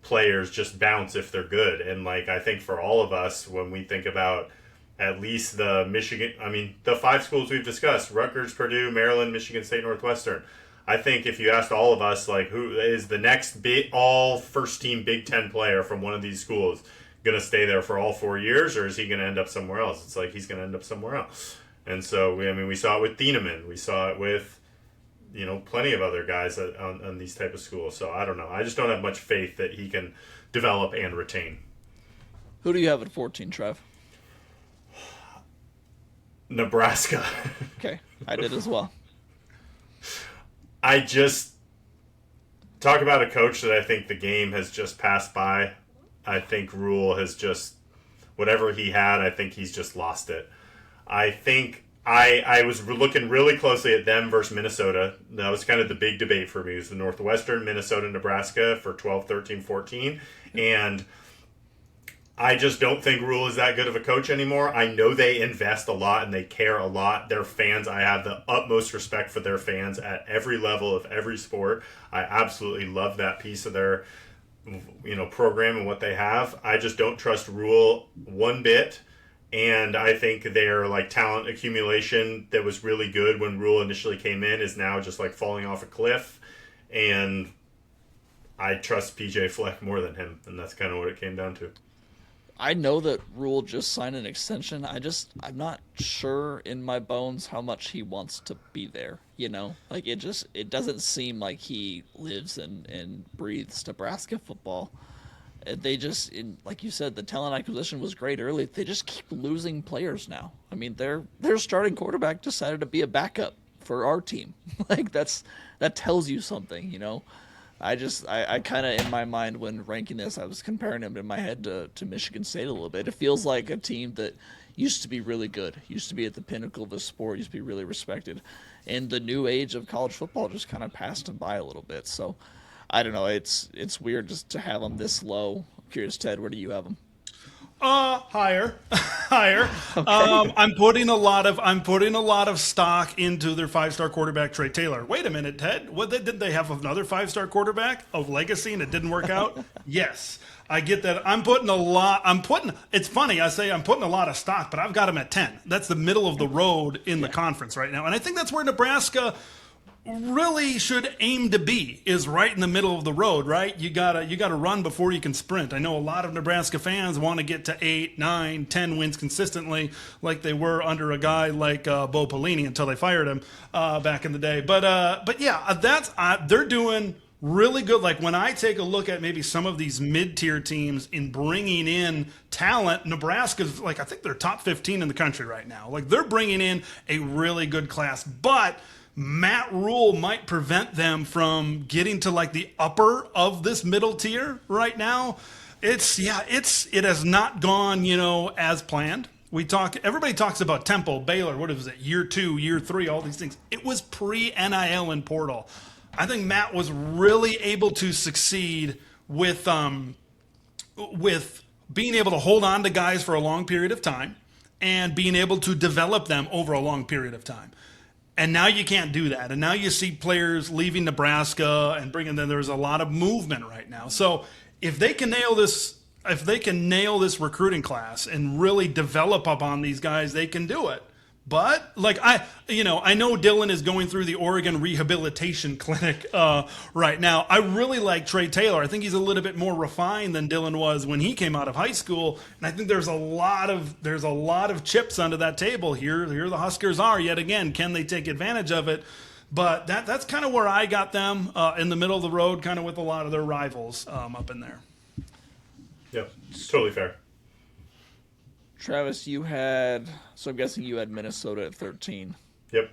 S7: players just bounce if they're good? And like, I think for all of us, when we think about at least the the 5 schools we've discussed, Rutgers, Purdue, Maryland, Michigan State, Northwestern, I think if you asked all of us, like, who is the next all first team Big Ten player from one of these schools going to stay there for all 4 years, or is he going to end up somewhere else? It's like he's going to end up somewhere else. And so, we saw it with Thieneman. We saw it with, plenty of other guys on these type of schools. So I don't know. I just don't have much faith that he can develop and retain.
S5: Who do you have at 14, Trev?
S7: Nebraska.
S5: Okay, I did as well.
S7: I just talk about a coach that I think the game has just passed by. I think Rule has just, whatever he had, I think he's just lost it. I think I was looking really closely at them versus Minnesota. That was kind of the big debate for me. It was the Northwestern, Minnesota, Nebraska for 12, 13, 14. And I just don't think Rule is that good of a coach anymore. I know they invest a lot and they care a lot. Their fans, I have the utmost respect for their fans at every level of every sport. I absolutely love that piece of their program and what they have. I just don't trust Rule one bit. And I think their like talent accumulation that was really good when Rule initially came in is now just like falling off a cliff. And I trust PJ Fleck more than him. And that's kind of what it came down to.
S5: I know that Rule just signed an extension. I'm not sure in my bones how much he wants to be there. Like it doesn't seem like he lives and breathes Nebraska football. They just, like you said, the talent acquisition was great early. They just keep losing players now. I mean, their starting quarterback decided to be a backup for our team. Like that tells you something, I kind of, in my mind, when ranking this, I was comparing him in my head to Michigan State a little bit. It feels like a team that used to be really good, used to be at the pinnacle of the sport, used to be really respected. And the new age of college football just kind of passed them by a little bit. So, I don't know. It's weird just to have them this low. I'm curious, Ted, where do you have them?
S6: Higher. Okay. I'm putting a lot of stock into their 5-star quarterback Trey Taylor. Wait a minute, Ted. Did they have another 5-star quarterback of legacy and it didn't work out? Yes, I get that. It's funny. I say I'm putting a lot of stock, but I've got him at 10. That's the middle of the road in the conference right now, and I think that's where Nebraska really should aim to be, is right in the middle of the road, right? You gotta run before you can sprint. I know a lot of Nebraska fans want to get to 8, 9, 10 wins consistently, like they were under a guy like Bo Pelini until they fired him back in the day. But yeah, they're doing really good. Like when I take a look at maybe some of these mid-tier teams in bringing in talent, Nebraska's like, I think they're top 15 in the country right now. Like they're bringing in a really good class, but Matt Rule might prevent them from getting to like the upper of this middle tier right now. It has not gone, as planned. Everybody talks about Temple, Baylor, what was it, year 2, year 3, all these things. It was pre-NIL and portal. I think Matt was really able to succeed with being able to hold on to guys for a long period of time and being able to develop them over a long period of time. And now you can't do that. And now you see players leaving Nebraska and bringing them. There's a lot of movement right now. So if they can nail this recruiting class and really develop upon these guys, they can do it. But like I know Dylan is going through the Oregon Rehabilitation Clinic right now. I really like Trey Taylor. I think he's a little bit more refined than Dylan was when he came out of high school. And I think there's a lot of chips under that table here. Here the Huskers are yet again. Can they take advantage of it? But that's kind of where I got them in the middle of the road, kind of with a lot of their rivals up in there.
S7: Yep, it's totally fair.
S5: Travis, so I'm guessing you had Minnesota at 13.
S7: Yep.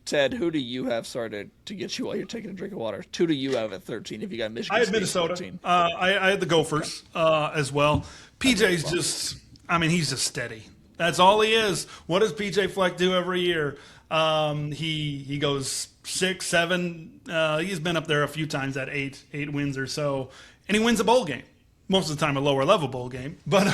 S5: Ted, who do you have? Sorry to get you while you're taking a drink of water. Who do you have at 13 if you got Michigan
S6: I had
S5: State
S6: Minnesota.
S5: 13?
S6: I had the Gophers as well. PJ's just, he's just steady. That's all he is. What does PJ Fleck do every year? He goes 6, 7. He's been up there a few times at 8 wins or so, and he wins a bowl game. Most of the time, a lower level bowl game, but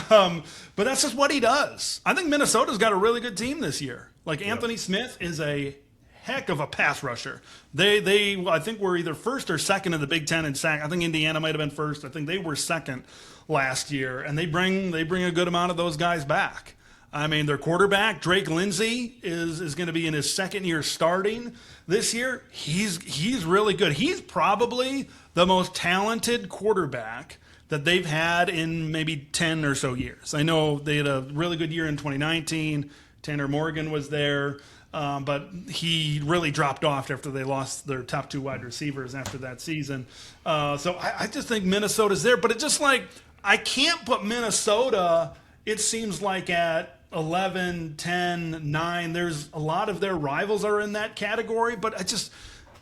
S6: that's just what he does. I think Minnesota's got a really good team this year. Like Anthony Smith is a heck of a pass rusher. They I think were either first or second in the Big Ten in sack. I think Indiana might have been first. I think they were second last year, and they bring a good amount of those guys back. Their quarterback Drake Lindsey is going to be in his second year starting this year. He's really good. He's probably the most talented quarterback that they've had in maybe 10 or so years. I know they had a really good year in 2019. Tanner Morgan was there, but he really dropped off after they lost their top 2 wide receivers after that season. So I just think Minnesota's there, but it's just like I can't put Minnesota, it seems like, at 11, 10, 9. There's a lot of their rivals are in that category, but I just...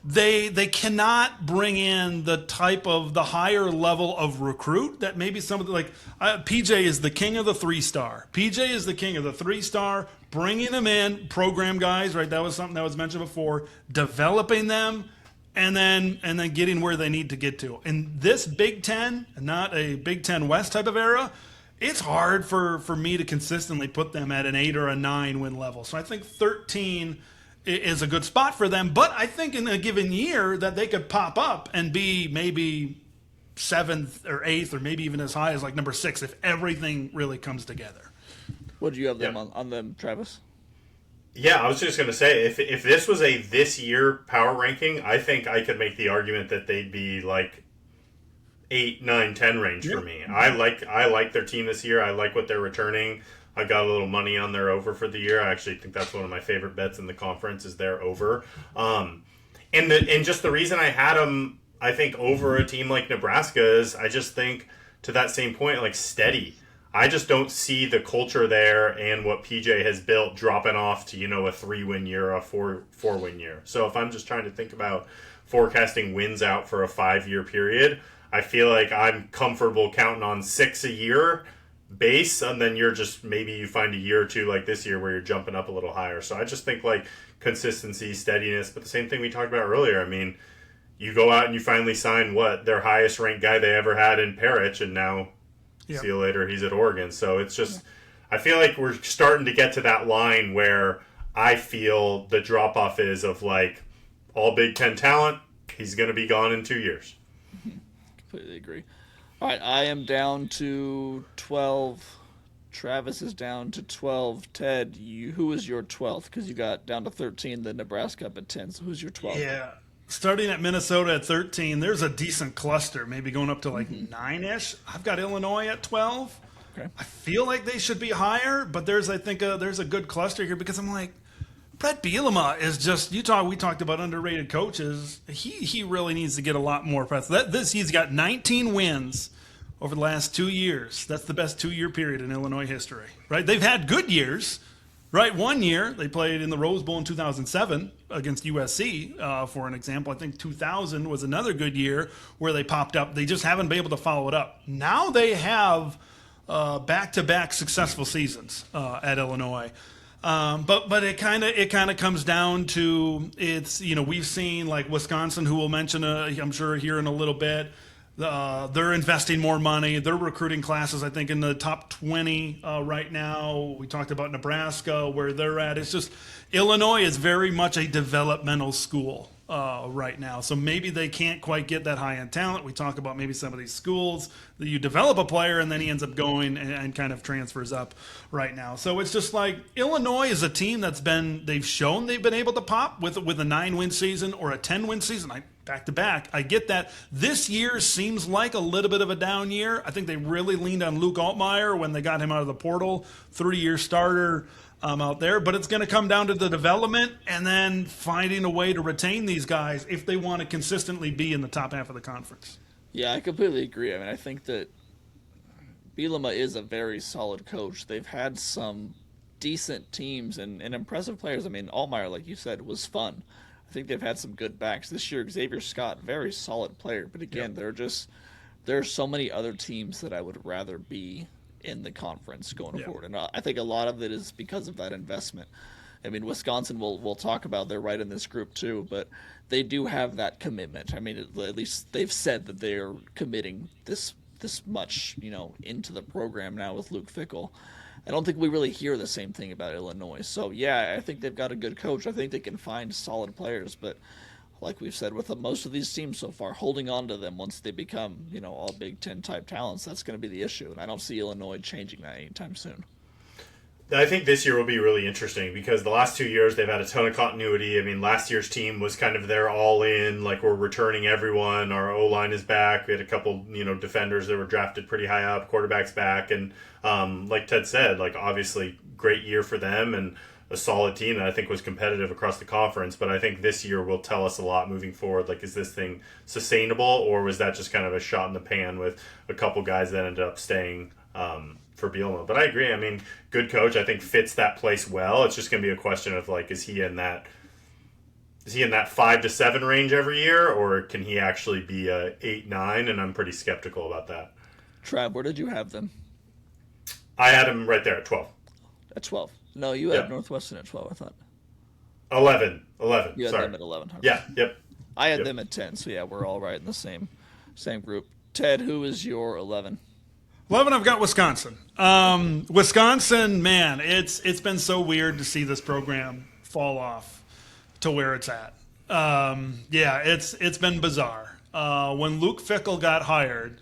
S6: They cannot bring in the higher level of recruit that maybe some of the PJ is the king of the 3-star. PJ is the king of the 3-star, bringing them in, program guys, right? That was something that was mentioned before, developing them, and then getting where they need to get to. In this Big Ten, not a Big Ten West type of era, it's hard for me to consistently put them at an 8 or a 9 win level. So I think 13 is a good spot for them, but I think in a given year that they could pop up and be maybe 7th or 8th or maybe even as high as like number 6 if everything really comes together.
S5: What do you have them on them, Travis?
S7: Yeah, I was just going to say, if this was a this year power ranking, I think I could make the argument that they'd be like 8, 9, 10 range for me. I like their team this year. I like what they're returning. I got a little money on their over for the year. I actually think that's one of my favorite bets in the conference is their over. And just the reason I had them, I think, over a team like Nebraska is I just think, to that same point, like steady. I just don't see the culture there and what PJ has built dropping off to, a 3-win year or a 4-win year. So if I'm just trying to think about forecasting wins out for a 5-year period, I feel like I'm comfortable counting on 6 a year base, and then you're just, maybe you find a year or two like this year where you're jumping up a little higher. So I just think like consistency, steadiness, but the same thing we talked about earlier. You go out and you finally sign their highest ranked guy they ever had in Parrish, and now see you later, he's at Oregon. So it's just, I feel like we're starting to get to that line where I feel the drop off is of like all Big Ten talent, he's going to be gone in 2 years.
S5: Completely agree. All right, I am down to 12. Travis is down to 12. Ted, who is your 12th? Because you got down to 13, then Nebraska up at 10. So who's your 12th?
S6: Yeah, starting at Minnesota at 13, there's a decent cluster, maybe going up to like 9-ish. I've got Illinois at 12.
S5: Okay.
S6: I feel like they should be higher, but there's a good cluster here because I'm like, Brett Bielema is just, we talked about underrated coaches. He really needs to get a lot more press. He's got 19 wins over the last 2 years. That's the best 2-year period in Illinois history, right? They've had good years, right? 1 year, they played in the Rose Bowl in 2007 against USC, for an example. I think 2000 was another good year where they popped up. They just haven't been able to follow it up. Now they have back-to-back successful seasons at Illinois. But it kind of comes down to we've seen like Wisconsin, who we'll mention I'm sure here in a little bit. They're investing more money. They're recruiting classes, I think, in the top 20 right now. We talked about Nebraska, where they're at. It's just Illinois is very much a developmental school right now. So maybe they can't quite get that high-end talent. We talk about maybe some of these schools that you develop a player and then he ends up going and kind of transfers up right now. So it's just like Illinois is a team they've shown they've been able to pop with a 9-win season or a 10-win season. Back-to-back, I get that. This year seems like a little bit of a down year. I think they really leaned on Luke Altmaier when they got him out of the portal, 30-year starter out there. But it's going to come down to the development and then finding a way to retain these guys if they want to consistently be in the top half of the conference.
S5: Yeah, I completely agree. I think that Bielema is a very solid coach. They've had some decent teams and impressive players. I mean, Altmaier, like you said, was fun. I think they've had some good backs this year. Xavier Scott, very solid player, but again, there are so many other teams that I would rather be in the conference going forward, and I think a lot of it is because of that investment. I mean, Wisconsin, we'll talk about, they're right in this group too, but they do have that commitment. I mean, at least they've said that they're committing this much, into the program now with Luke Fickell. I don't think we really hear the same thing about Illinois. So, yeah, I think they've got a good coach. I think they can find solid players. But like we've said with most of these teams so far, holding on to them once they become, all Big Ten type talents, that's going to be the issue. And I don't see Illinois changing that anytime soon.
S7: I think this year will be really interesting because the last 2 years they've had a ton of continuity. I mean, last year's team was kind of their all-in, like we're returning everyone. Our O-line is back. We had a couple, defenders that were drafted pretty high up, quarterbacks back, and like Ted said, like obviously great year for them and a solid team that I think was competitive across the conference. But I think this year will tell us a lot moving forward. Like, is this thing sustainable, or was that just kind of a shot in the pan with a couple guys that ended up staying for Bielema? But I agree. I mean, good coach, I think fits that place well. It's just going to be a question of like, is he in that 5 to 7 range every year, or can he actually be a 8-9? And I'm pretty skeptical about that.
S5: Trav, where did you have them?
S7: I had him right there at 12.
S5: At 12. No, you had Northwestern at 12, I thought.
S7: 11.
S5: You had
S7: Sorry.
S5: them at 11. Okay.
S7: Yeah, yep.
S5: I had them at 10, so yeah, we're all right in the same group. Ted, who is your 11?
S6: 11, I've got Wisconsin. Wisconsin, man, it's been so weird to see this program fall off to where it's at. It's been bizarre. When Luke Fickell got hired,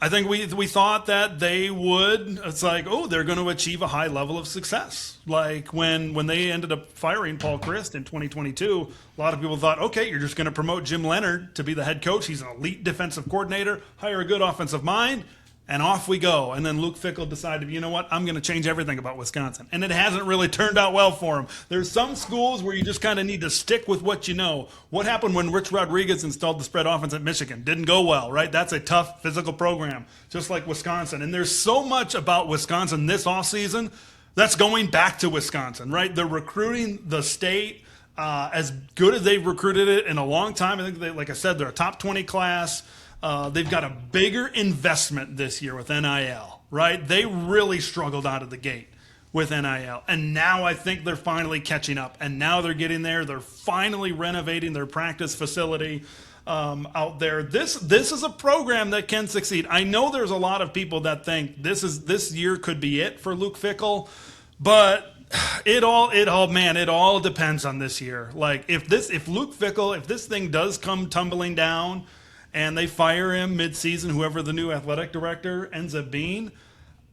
S6: I think we thought that they would. It's like, they're going to achieve a high level of success. Like when they ended up firing Paul Chryst in 2022, a lot of people thought, okay, you're just going to promote Jim Leonard to be the head coach. He's an elite defensive coordinator, hire a good offensive mind, and off we go. And then Luke Fickell decided, you know what, I'm going to change everything about Wisconsin. And it hasn't really turned out well for him. There's some schools where you just kind of need to stick with what you know. What happened when Rich Rodriguez installed the spread offense at Michigan? Didn't go well, right? That's a tough physical program, just like Wisconsin. And there's so much about Wisconsin this offseason that's going back to Wisconsin, right? They're recruiting the state as good as they've recruited it in a long time. I think, like I said, they're a top 20 class. They've got a bigger investment this year with NIL, right? They really struggled out of the gate with NIL. And now I think they're finally catching up. And now they're getting there. They're finally renovating their practice facility out there. This is a program that can succeed. I know there's a lot of people that think this year could be it for Luke Fickell, but it all depends on this year. Like if Luke Fickell, if this thing does come tumbling down, and they fire him mid-season, whoever the new athletic director ends up being.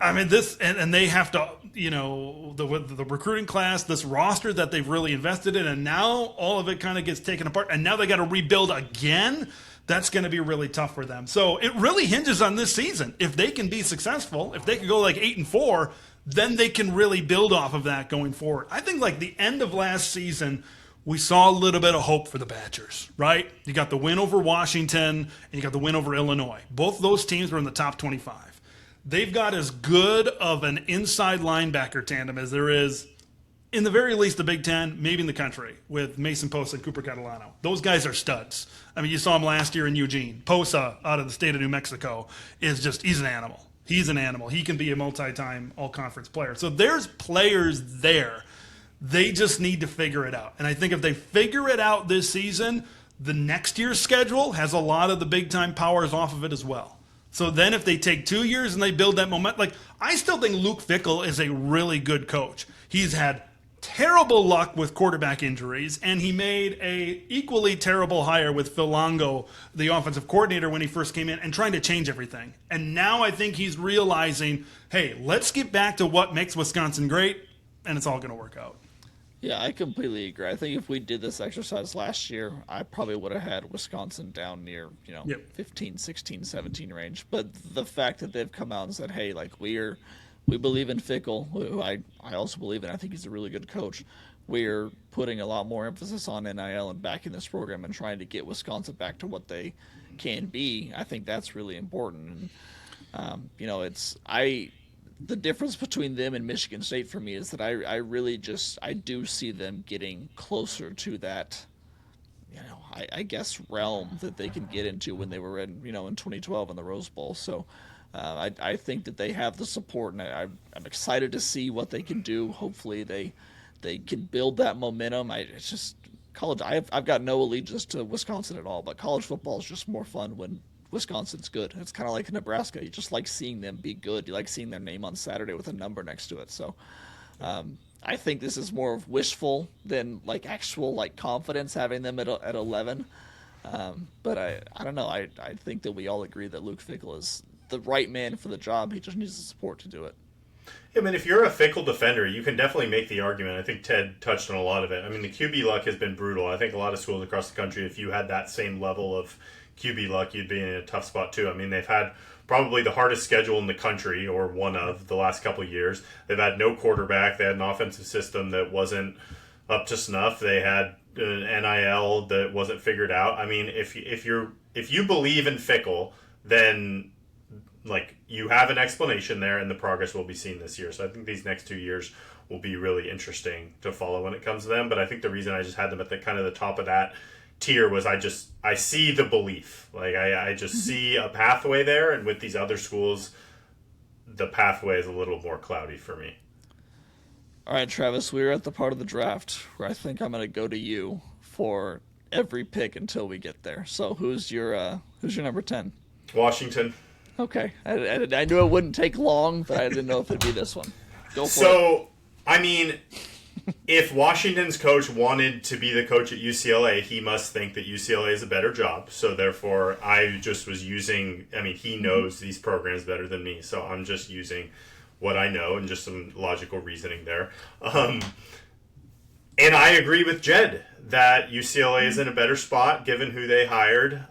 S6: I mean, and they have to, the recruiting class, this roster that they've really invested in, and now all of it kind of gets taken apart, and now they got to rebuild again. That's going to be really tough for them. So it really hinges on this season. If they can be successful, if they can go like 8-4, then they can really build off of that going forward. I think like the end of last season, we saw a little bit of hope for the Badgers, right? You got the win over Washington, and you got the win over Illinois. Both those teams were in the top 25. They've got as good of an inside linebacker tandem as there is, in the very least, the Big Ten, maybe in the country, with Mason Posa and Cooper Catalano. Those guys are studs. I mean, you saw him last year in Eugene. Posa, out of the state of New Mexico, he's an animal. He's an animal. He can be a multi-time all-conference player. So there's players there. They just need to figure it out. And I think if they figure it out this season, the next year's schedule has a lot of the big-time powers off of it as well. So then if they take 2 years and they build that momentum, like I still think Luke Fickell is a really good coach. He's had terrible luck with quarterback injuries, and he made a equally terrible hire with Phil Longo, the offensive coordinator, when he first came in and trying to change everything. And now I think he's realizing, hey, let's get back to what makes Wisconsin great, and it's all going to work out.
S5: Yeah, I completely agree. I think if we did this exercise last year, I probably would have had Wisconsin down near, 15, 16, 17 range. But the fact that they've come out and said, hey, like we believe in Fickell, who I also believe in. I think he's a really good coach. We're putting a lot more emphasis on NIL and backing this program and trying to get Wisconsin back to what they can be. I think that's really important. And, the difference between them and Michigan State for me is that I really I do see them getting closer to that, I guess realm that they can get into when they were in 2012 in the Rose Bowl. So I think that they have the support, and I'm excited to see what they can do. Hopefully they can build that momentum. It's just college. I've got no allegiance to Wisconsin at all, but college football is just more fun when Wisconsin's good. It's kind of like Nebraska. You just like seeing them be good. You like seeing their name on Saturday with a number next to it. So I think this is more of wishful than actual confidence having them at 11. But I don't know. I think that we all agree that Luke Fickell is the right man for the job. He just needs the support to do it.
S7: I mean, if you're a Fickell defender, you can definitely make the argument. I think Ted touched on a lot of it. I mean, the QB luck has been brutal. I think a lot of schools across the country, if you had that same level of QB luck, you'd be in a tough spot too. I mean, they've had probably the hardest schedule in the country, or one of the last couple of years. They've had no quarterback. They had an offensive system that wasn't up to snuff. They had an NIL that wasn't figured out. I mean, if you believe in Fickell, then you have an explanation there, and the progress will be seen this year. So I think these next 2 years will be really interesting to follow when it comes to them. But I think the reason I just had them at the kind of the top of that tier was I see the belief. I just see a pathway there, and with these other schools, the pathway is a little more cloudy for me.
S5: All right, Travis, we're at the part of the draft where I think I'm going to go to you for every pick until we get there. So who's your number 10?
S7: Washington.
S5: Okay. I knew it wouldn't take long, but I didn't know if it'd be this one. Go for it.
S7: So, I mean, if Washington's coach wanted to be the coach at UCLA, he must think that UCLA is a better job. So, therefore, I just was using, he knows these programs better than me. So, I'm just using what I know and just some logical reasoning there. And I agree with Jed that UCLA is in a better spot given who they hired.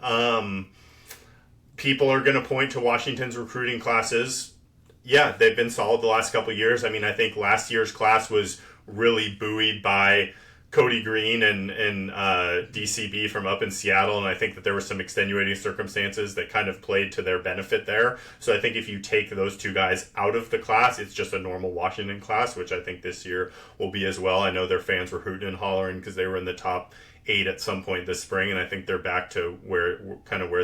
S7: People are going to point to Washington's recruiting classes. Yeah, they've been solid the last couple of years. I mean, I think last year's class was really buoyed by Cody Green and DCB from up in Seattle, and I think that there were some extenuating circumstances that kind of played to their benefit there. So I think if you take those two guys out of the class, it's just a normal Washington class, which I think this year will be as well. I know their fans were hooting and hollering because they were in the top 8 at some point this spring, and I think they're back to where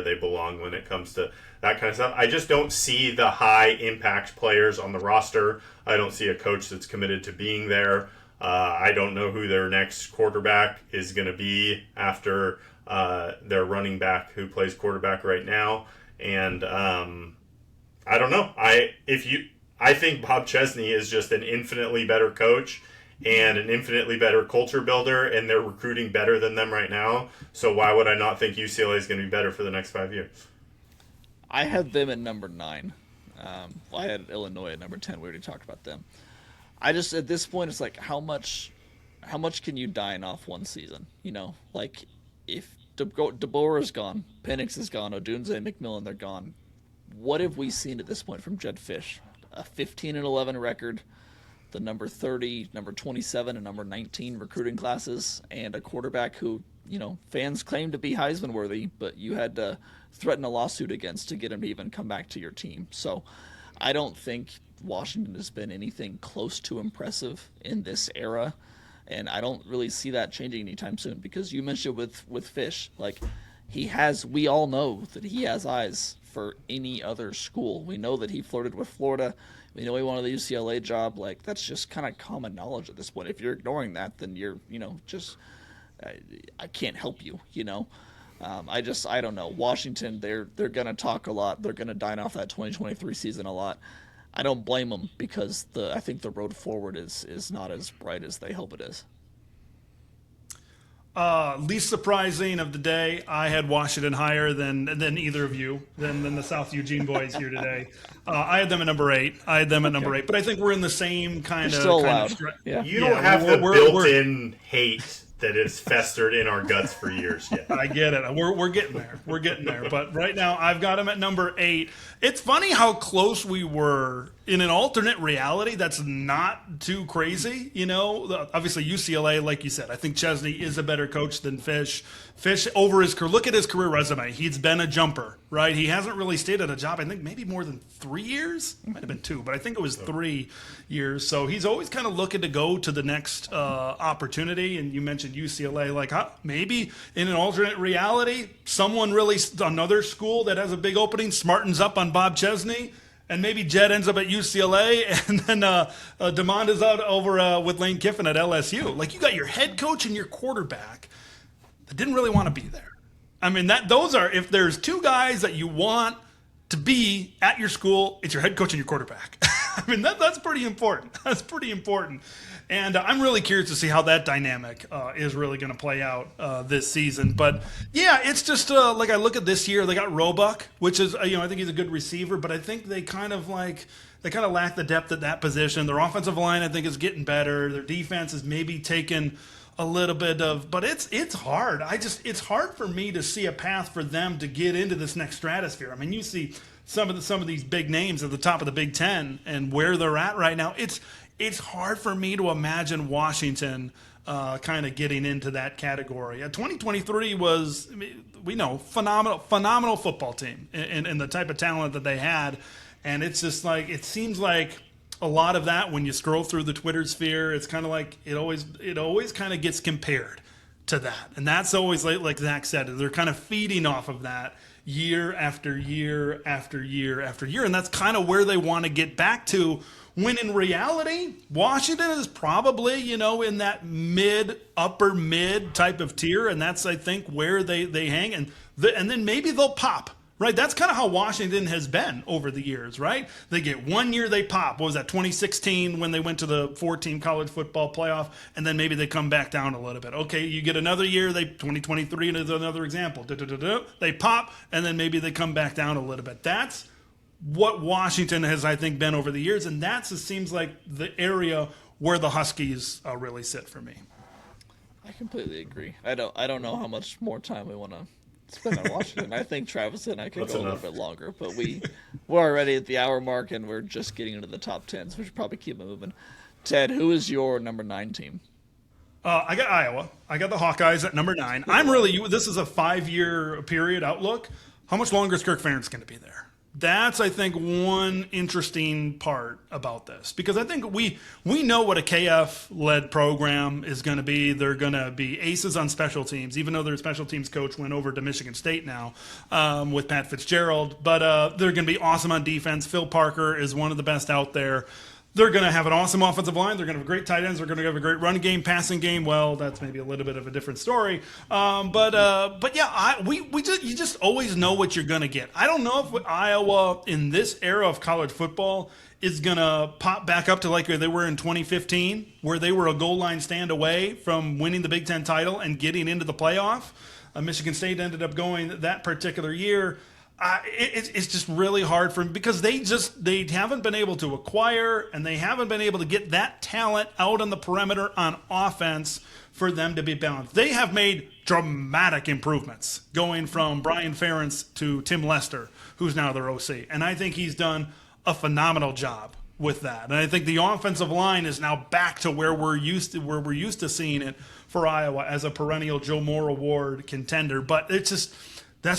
S7: they belong when it comes to that kind of stuff. I just don't see the high impact players on the roster. I don't see a coach that's committed to being there. I don't know who their next quarterback is going to be after their running back who plays quarterback right now, and I don't know. I think Bob Chesney is just an infinitely better coach and an infinitely better culture builder, and they're recruiting better than them right now. So why would I not think UCLA is going to be better for the next 5 years?
S5: I had them at number 9. I had Illinois at number 10. We already talked about them. I just, at this point, it's how much can you dine off one season? If DeBoer is gone, Penix is gone, Odunze, McMillan, they're gone. What have we seen at this point from Jed Fish? A 15-11 record, the number 30, number 27, and number 19 recruiting classes, and a quarterback who, fans claim to be Heisman worthy, but you had to threaten a lawsuit against to get him to even come back to your team. So I don't think Washington has been anything close to impressive in this era, and I don't really see that changing anytime soon, because you mentioned with Fish, we all know that he has eyes for any other school. We know that he flirted with Florida. We know he wanted the UCLA job. That's just kind of common knowledge at this point. If you're ignoring that, then you're, I can't help you, I don't know. Washington, they're going to talk a lot. They're going to dine off that 2023 season a lot. I don't blame them, because I think the road forward is not as bright as they hope it is.
S6: Least surprising of the day, I had Washington higher than either of you, than the South Eugene boys here today. I had them at number 8. But I think we're in the same kind of.
S5: Yeah.
S7: You don't have the built-in hate that has festered in our guts for years yet.
S6: I get it. We're getting there. But right now, I've got them at number 8. It's funny how close we were in an alternate reality, that's not too crazy. Obviously UCLA, like you said, I think Chesney is a better coach than Fish. Fish, over his career, look at his career resume. He's been a jumper, right? He hasn't really stayed at a job, I think maybe more than 3 years. It might have been 2, but I think it was 3 years. So he's always kind of looking to go to the next opportunity. And you mentioned UCLA, like maybe in an alternate reality, another school that has a big opening smartens up on Bob Chesney. And maybe Jed ends up at UCLA, and then DeMond is out over with Lane Kiffin at LSU. Like, you got your head coach and your quarterback that didn't really want to be there. I mean, those are, if there's 2 guys that you want to be at your school, it's your head coach and your quarterback. I mean, that's pretty important. That's pretty important. And I'm really curious to see how that dynamic is really going to play out this season. But, yeah, it's just like I look at this year, they got Roebuck, which is, I think he's a good receiver, but I think they kind of lack the depth at that position. Their offensive line, I think, is getting better. Their defense is maybe taking a little bit of, but it's hard. It's hard for me to see a path for them to get into this next stratosphere. I mean, you see some of these big names at the top of the Big Ten and where they're at right now. It's hard for me to imagine Washington kind of getting into that category. 2023 was, we know, phenomenal football team and the type of talent that they had. And it's just like, it seems like a lot of that, when you scroll through the Twitter sphere, it's kind of like it always kind of gets compared to that. And that's always like Zach said, they're kind of feeding off of that year after year after year after year. And that's kind of where they want to get back to, when in reality, Washington is probably, in that upper mid type of tier. And that's, I think, where they hang. And then maybe they'll pop. Right, that's kind of how Washington has been over the years, right? They get 1 year, they pop. What was that, 2016, when they went to the 4-team college football playoff, and then maybe they come back down a little bit. Okay, you get another year, 2023 is another example. They pop, and then maybe they come back down a little bit. That's what Washington has, I think, been over the years, and it seems like the area where the Huskies really sit for me.
S5: I completely agree. I don't know how much more time we want to spend on Washington. I think Travis and I could go a little bit longer, but we're already at the hour mark, and we're just getting into the top 10, so we should probably keep it moving. Ted, who is your number 9 team?
S6: I got Iowa. I got the Hawkeyes at number 9. This is a 5-year period outlook. How much longer is Kirk Ferentz going to be there? That's, I think, one interesting part about this, because I think we know what a KF-led program is going to be. They're going to be aces on special teams, even though their special teams coach went over to Michigan State now with Pat Fitzgerald. But they're going to be awesome on defense. Phil Parker is one of the best out there. They're going to have an awesome offensive line. They're going to have great tight ends. They're going to have a great run game, passing game. Well, that's maybe a little bit of a different story. But yeah, you just always know what you're going to get. I don't know if Iowa in this era of college football is going to pop back up to like they were in 2015, where they were a goal line stand away from winning the Big Ten title and getting into the playoff. Michigan State ended up going that particular year. It's just really hard for them, because they haven't been able to acquire, and they haven't been able to get that talent out on the perimeter on offense for them to be balanced. They have made dramatic improvements going from Brian Ferentz to Tim Lester, who's now their OC. And I think he's done a phenomenal job with that. And I think the offensive line is now back to where we're used to seeing it for Iowa as a perennial Joe Moore Award contender. But that's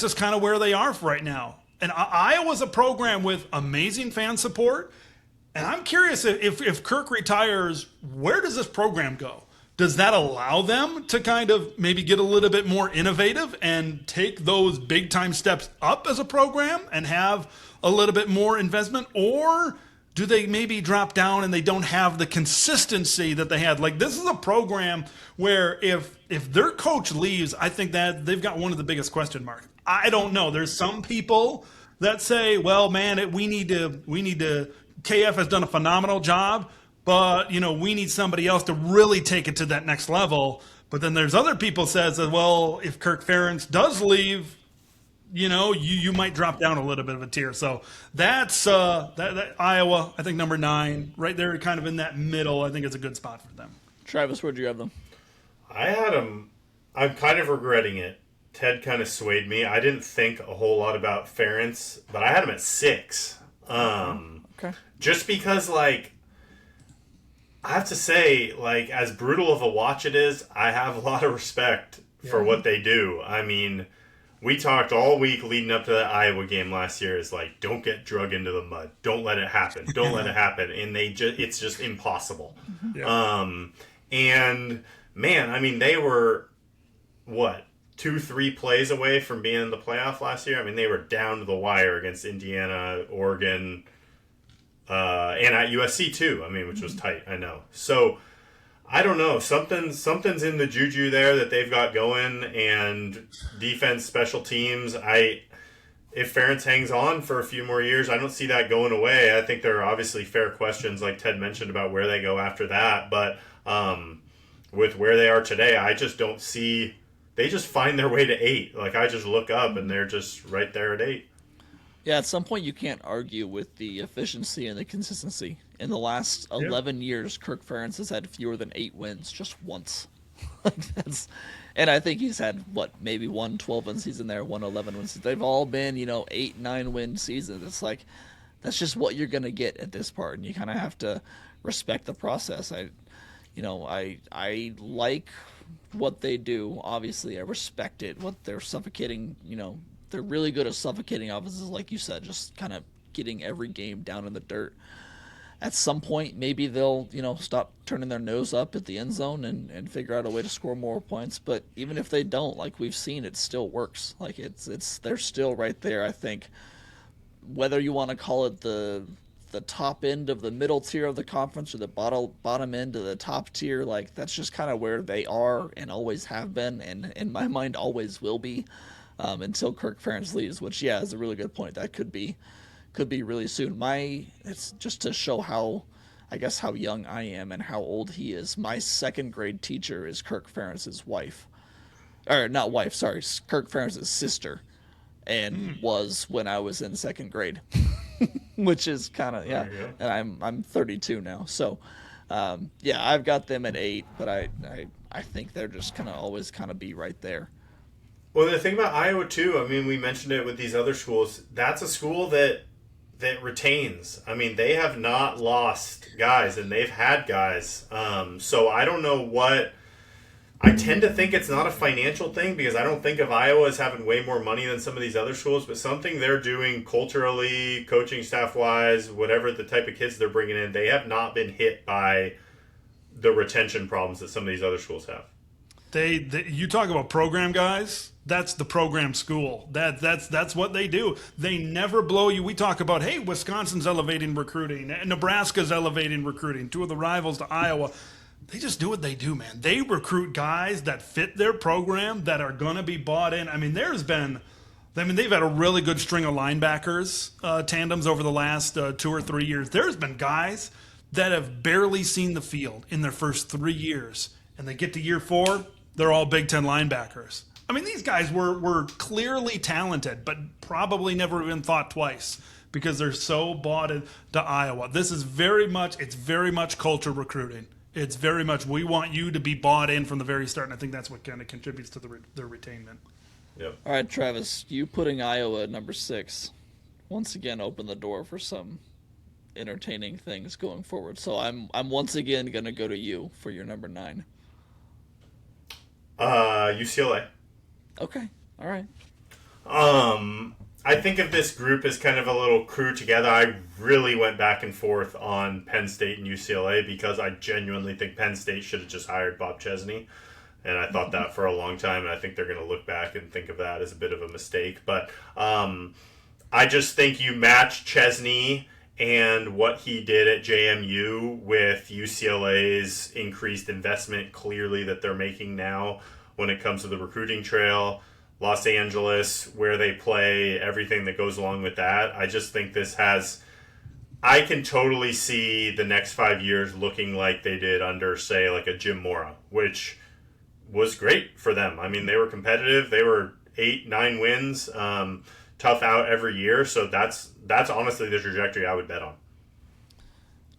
S6: just kind of where they are right now. And Iowa's a program with amazing fan support. And I'm curious if Kirk retires, where does this program go? Does that allow them to kind of maybe get a little bit more innovative and take those big time steps up as a program and have a little bit more investment? Or do they maybe drop down and they don't have the consistency that they had? Like, this is a program where if their coach leaves, I think that they've got one of the biggest question marks. I don't know. There's some people that say, well, man, we need to, KF has done a phenomenal job, but, we need somebody else to really take it to that next level. But then there's other people says that, well, if Kirk Ferentz does leave, you might drop down a little bit of a tier. So that's that Iowa, I think, number 9, right there, kind of in that middle. I think it's a good spot for them.
S5: Travis, where'd you have them?
S7: I had them. I'm kind of regretting it. Ted kind of swayed me. I didn't think a whole lot about Ferentz, but I had him at 6.
S5: Okay.
S7: Just because, like, I have to say, like, as brutal of a watch it is, I have a lot of respect for what they do. I mean, we talked all week leading up to that Iowa game last year is like, don't get drug into the mud. Don't let it happen. Don't let it happen. And it's just impossible.
S6: Yeah.
S7: And man, I mean, they were, 2-3 plays away from being in the playoff last year. I mean, they were down to the wire against Indiana, Oregon, and at USC too. I mean, which was tight. I know. So I don't know. Something's in the juju there that they've got going, and defense, special teams. If Ferentz hangs on for a few more years, I don't see that going away. I think there are obviously fair questions, like Ted mentioned, about where they go after that. But with where they are today, I just don't see. They just find their way to 8. Like, I just look up and they're just right there at 8.
S5: Yeah, at some point you can't argue with the efficiency and the consistency. In the last 11 years, Kirk Ferentz has had fewer than 8 wins just once. And I think he's had, maybe 1 12-win season there, 1 11-win season. They've all been, 8, 9-win seasons. It's like, that's just what you're going to get at this part, and you kind of have to respect the process. I like what they do. Obviously, I respect it. What they're suffocating, they're really good at suffocating offenses, like you said, just kind of getting every game down in the dirt. At some point, maybe they'll, stop turning their nose up at the end zone and figure out a way to score more points. But even if they don't, like we've seen, it still works. Like they're still right there. I think whether you want to call it the top end of the middle tier of the conference or the bottom end of the top tier, like that's just kind of where they are and always have been, and in my mind always will be, until Kirk Ferentz leaves, which is a really good point. That could be really soon. It's just to show how young I am and how old he is. My 2nd grade teacher is Kirk Ferentz's wife, or not wife, sorry, Kirk Ferentz's sister, and was when I was in 2nd grade. Which is kind of, and I'm 32 now, so I've got them at 8, but I think they're just gonna always kind of be right there.
S7: Well, the thing about Iowa too, I mean, we mentioned it with these other schools. That's a school that retains. I mean, they have not lost guys, and they've had guys. So I don't know what. I tend to think it's not a financial thing, because I don't think of Iowa as having way more money than some of these other schools, but something they're doing culturally, coaching staff-wise, whatever the type of kids they're bringing in, they have not been hit by the retention problems that some of these other schools have.
S6: You talk about program guys, that's the program school. That's what they do. They never blow you. We talk about, hey, Wisconsin's elevating recruiting, Nebraska's elevating recruiting, 2 of the rivals to Iowa. They just do what they do, man. They recruit guys that fit their program, that are going to be bought in. I mean, they've had a really good string of linebackers tandems over the last 2 or 3 years. There's been guys that have barely seen the field in their first 3 years, and they get to year 4, they're all Big Ten linebackers. I mean, these guys were clearly talented, but probably never even thought twice, because they're so bought into Iowa. It's very much culture recruiting. It's very much, we want you to be bought in from the very start, and I think that's what kind of contributes to their retainment.
S7: Yep.
S5: All right, Travis, you putting Iowa at number 6 once again opened the door for some entertaining things going forward. So I'm once again going to go to you for your number 9.
S7: UCLA.
S5: Okay, all right.
S7: I think of this group as kind of a little crew together. I really went back and forth on Penn State and UCLA, because I genuinely think Penn State should have just hired Bob Chesney. And I thought that for a long time, and I think they're going to look back and think of that as a bit of a mistake. But I just think you match Chesney and what he did at JMU with UCLA's increased investment, clearly, that they're making now when it comes to the recruiting trail. Los Angeles, where they play, everything that goes along with that. I just think I can totally see the next 5 years looking like they did under, say, like a Jim Mora, which was great for them. I mean, they were competitive. They were 8, 9 wins, tough out every year. So that's honestly the trajectory I would bet on.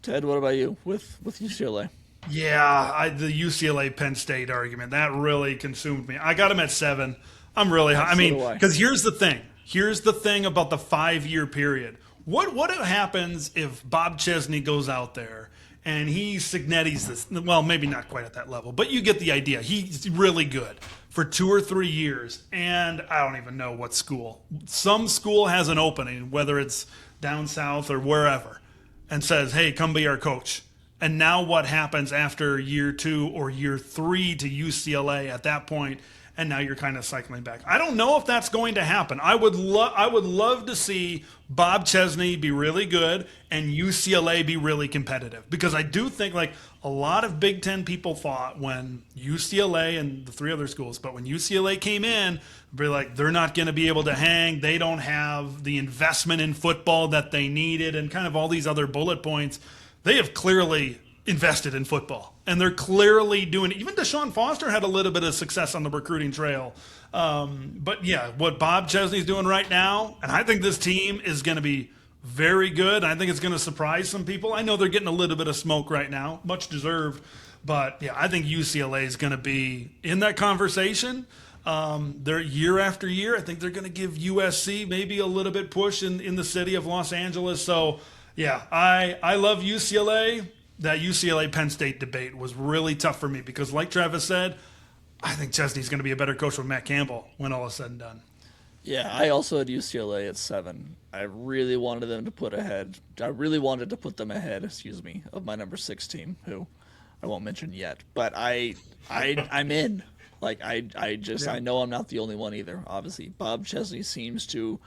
S5: Ted, what about you with UCLA?
S6: Yeah, the UCLA Penn State argument, that really consumed me. I got them at 7. I'm really high. I mean, because here's the thing. Here's the thing about the 5-year period. What happens if Bob Chesney goes out there and he Signetti's this? Well, maybe not quite at that level, but you get the idea. He's really good for 2 or 3 years, and I don't even know what school. Some school has an opening, whether it's down south or wherever, and says, hey, come be our coach. And now what happens after year 2 or year 3 to UCLA at that point, and now you're kind of cycling back. I don't know if that's going to happen. I would love to see Bob Chesney be really good and UCLA be really competitive, because I do think like a lot of Big Ten people thought when UCLA and the 3 other schools, but when UCLA came in, be like, they're not going to be able to hang. They don't have the investment in football that they needed, and kind of all these other bullet points. They have clearly invested in football, and they're clearly doing it. Even Deshaun Foster had a little bit of success on the recruiting trail. But yeah, what Bob Chesney's doing right now, and I think this team is going to be very good. I think it's going to surprise some people. I know they're getting a little bit of smoke right now, much deserved. But yeah, I think UCLA is going to be in that conversation. They're year after year. I think they're going to give USC maybe a little bit push in the city of Los Angeles. So yeah, I love UCLA. That UCLA-Penn State debate was really tough for me because, like Travis said, I think Chesney's going to be a better coach with Matt Campbell when all is said and done.
S5: Yeah, I also had UCLA at 7. I really wanted them to put them ahead, of my number 6 team, who I won't mention yet. But I'm in. Like I know I'm not the only one either. Obviously, Bob Chesney seems to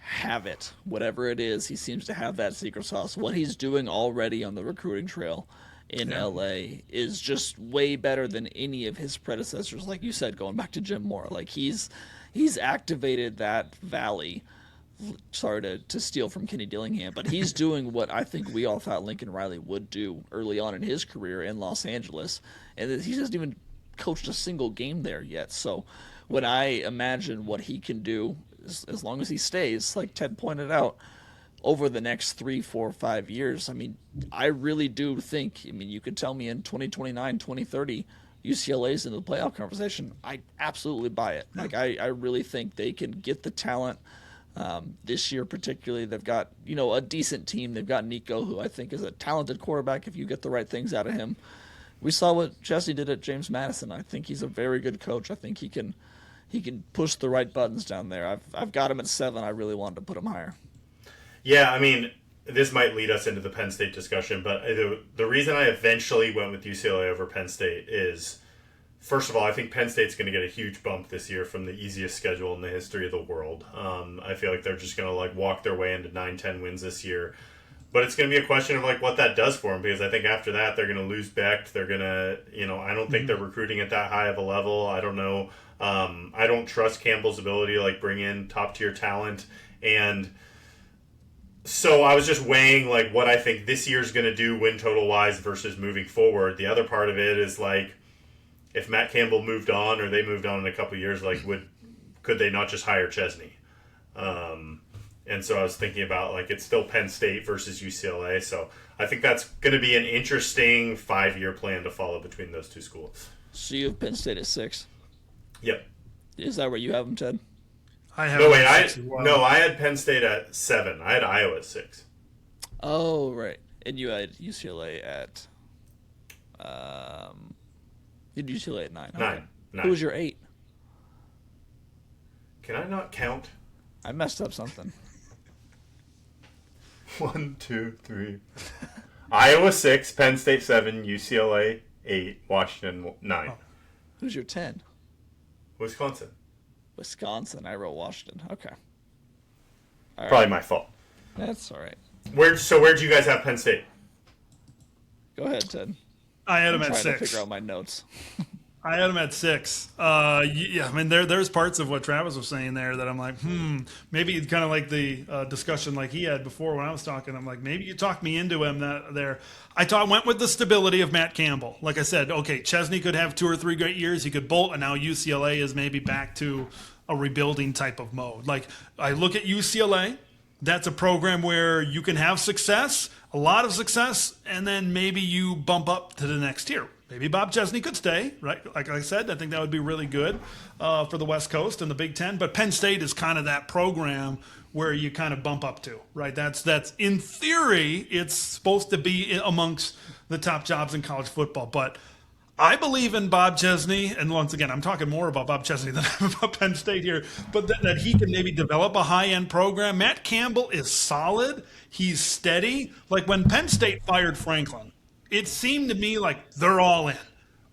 S5: have it. Whatever it is, he seems to have that secret sauce. What he's doing already on the recruiting trail in LA is just way better than any of his predecessors. Like you said, going back to Jim Moore, like he's activated that valley. Sorry to steal from Kenny Dillingham, but he's doing what I think we all thought Lincoln Riley would do early on in his career in Los Angeles, and he hasn't even coached a single game there yet. So when I imagine what he can do, as long as he stays, like Ted pointed out, over the next 3, 4, 5 years, I mean, I really do think, you could tell me in 2029, 2030, UCLA's in the playoff conversation. I absolutely buy it. Like, I really think they can get the talent. This year particularly, they've got, a decent team. They've got Nico, who I think is a talented quarterback if you get the right things out of him. We saw what Jesse did at James Madison. I think he's a very good coach. I think he can push the right buttons down there. I've got him at 7. I really wanted to put him higher.
S7: Yeah, this might lead us into the Penn State discussion, but the reason I eventually went with UCLA over Penn State is, first of all, I think Penn State's going to get a huge bump this year from the easiest schedule in the history of the world. I feel like they're just going to walk their way into 9-10 wins this year. But it's going to be a question of what that does for them, because I think after that they're going to lose Becht. They're going to, I don't think they're recruiting at that high of a level. I don't know. I don't trust Campbell's ability to bring in top tier talent, and so I was just weighing what I think this year's going to do win total wise versus moving forward. The other part of it is if Matt Campbell moved on or they moved on in a couple of years, could they not just hire Chesney? And so I was thinking about it's still Penn State versus UCLA. So I think that's going to be an interesting 5-year plan to follow between those two schools.
S5: So you have Penn State at 6.
S7: Yep.
S5: Is that where you have them, Ted?
S6: I have.
S7: I had Penn State at 7. I had Iowa at 6.
S5: Oh, right. And you had UCLA at. You had UCLA at 9.
S7: 9.
S5: Who was your 8?
S7: Can I not count?
S5: I messed up something.
S7: 1, 2, 3. Iowa 6, Penn State 7, UCLA 8, Washington 9.
S5: Oh. Who's your 10?
S7: Wisconsin.
S5: I wrote Washington. Okay. All
S7: Probably
S5: right.
S7: my fault.
S5: That's all right.
S7: Where'd you guys have Penn State?
S5: Go ahead, Ted.
S6: I had him at 6.
S5: I'm trying to figure out my notes.
S6: I had him at 6. There's parts of what Travis was saying there that I'm like, maybe kind of like the discussion he had before when I was talking. I'm like, maybe you talked me into him there. I went with the stability of Matt Campbell. Like I said, okay, Chesney could have 2 or 3 great years. He could bolt, and now UCLA is maybe back to a rebuilding type of mode. I look at UCLA. That's a program where you can have success, a lot of success, and then maybe you bump up to the next tier. maybe Bob Chesney could stay, right? Like I said, I think that would be really good for the West Coast and the Big Ten. But Penn State is kind of that program where you kind of bump up to, right? That's in theory, it's supposed to be amongst the top jobs in college football. But I believe in Bob Chesney, and once again, I'm talking more about Bob Chesney than I'm about Penn State here, but that he can maybe develop a high-end program. Matt Campbell is solid. He's steady. Like when Penn State fired Franklin, it seemed to me like they're all in.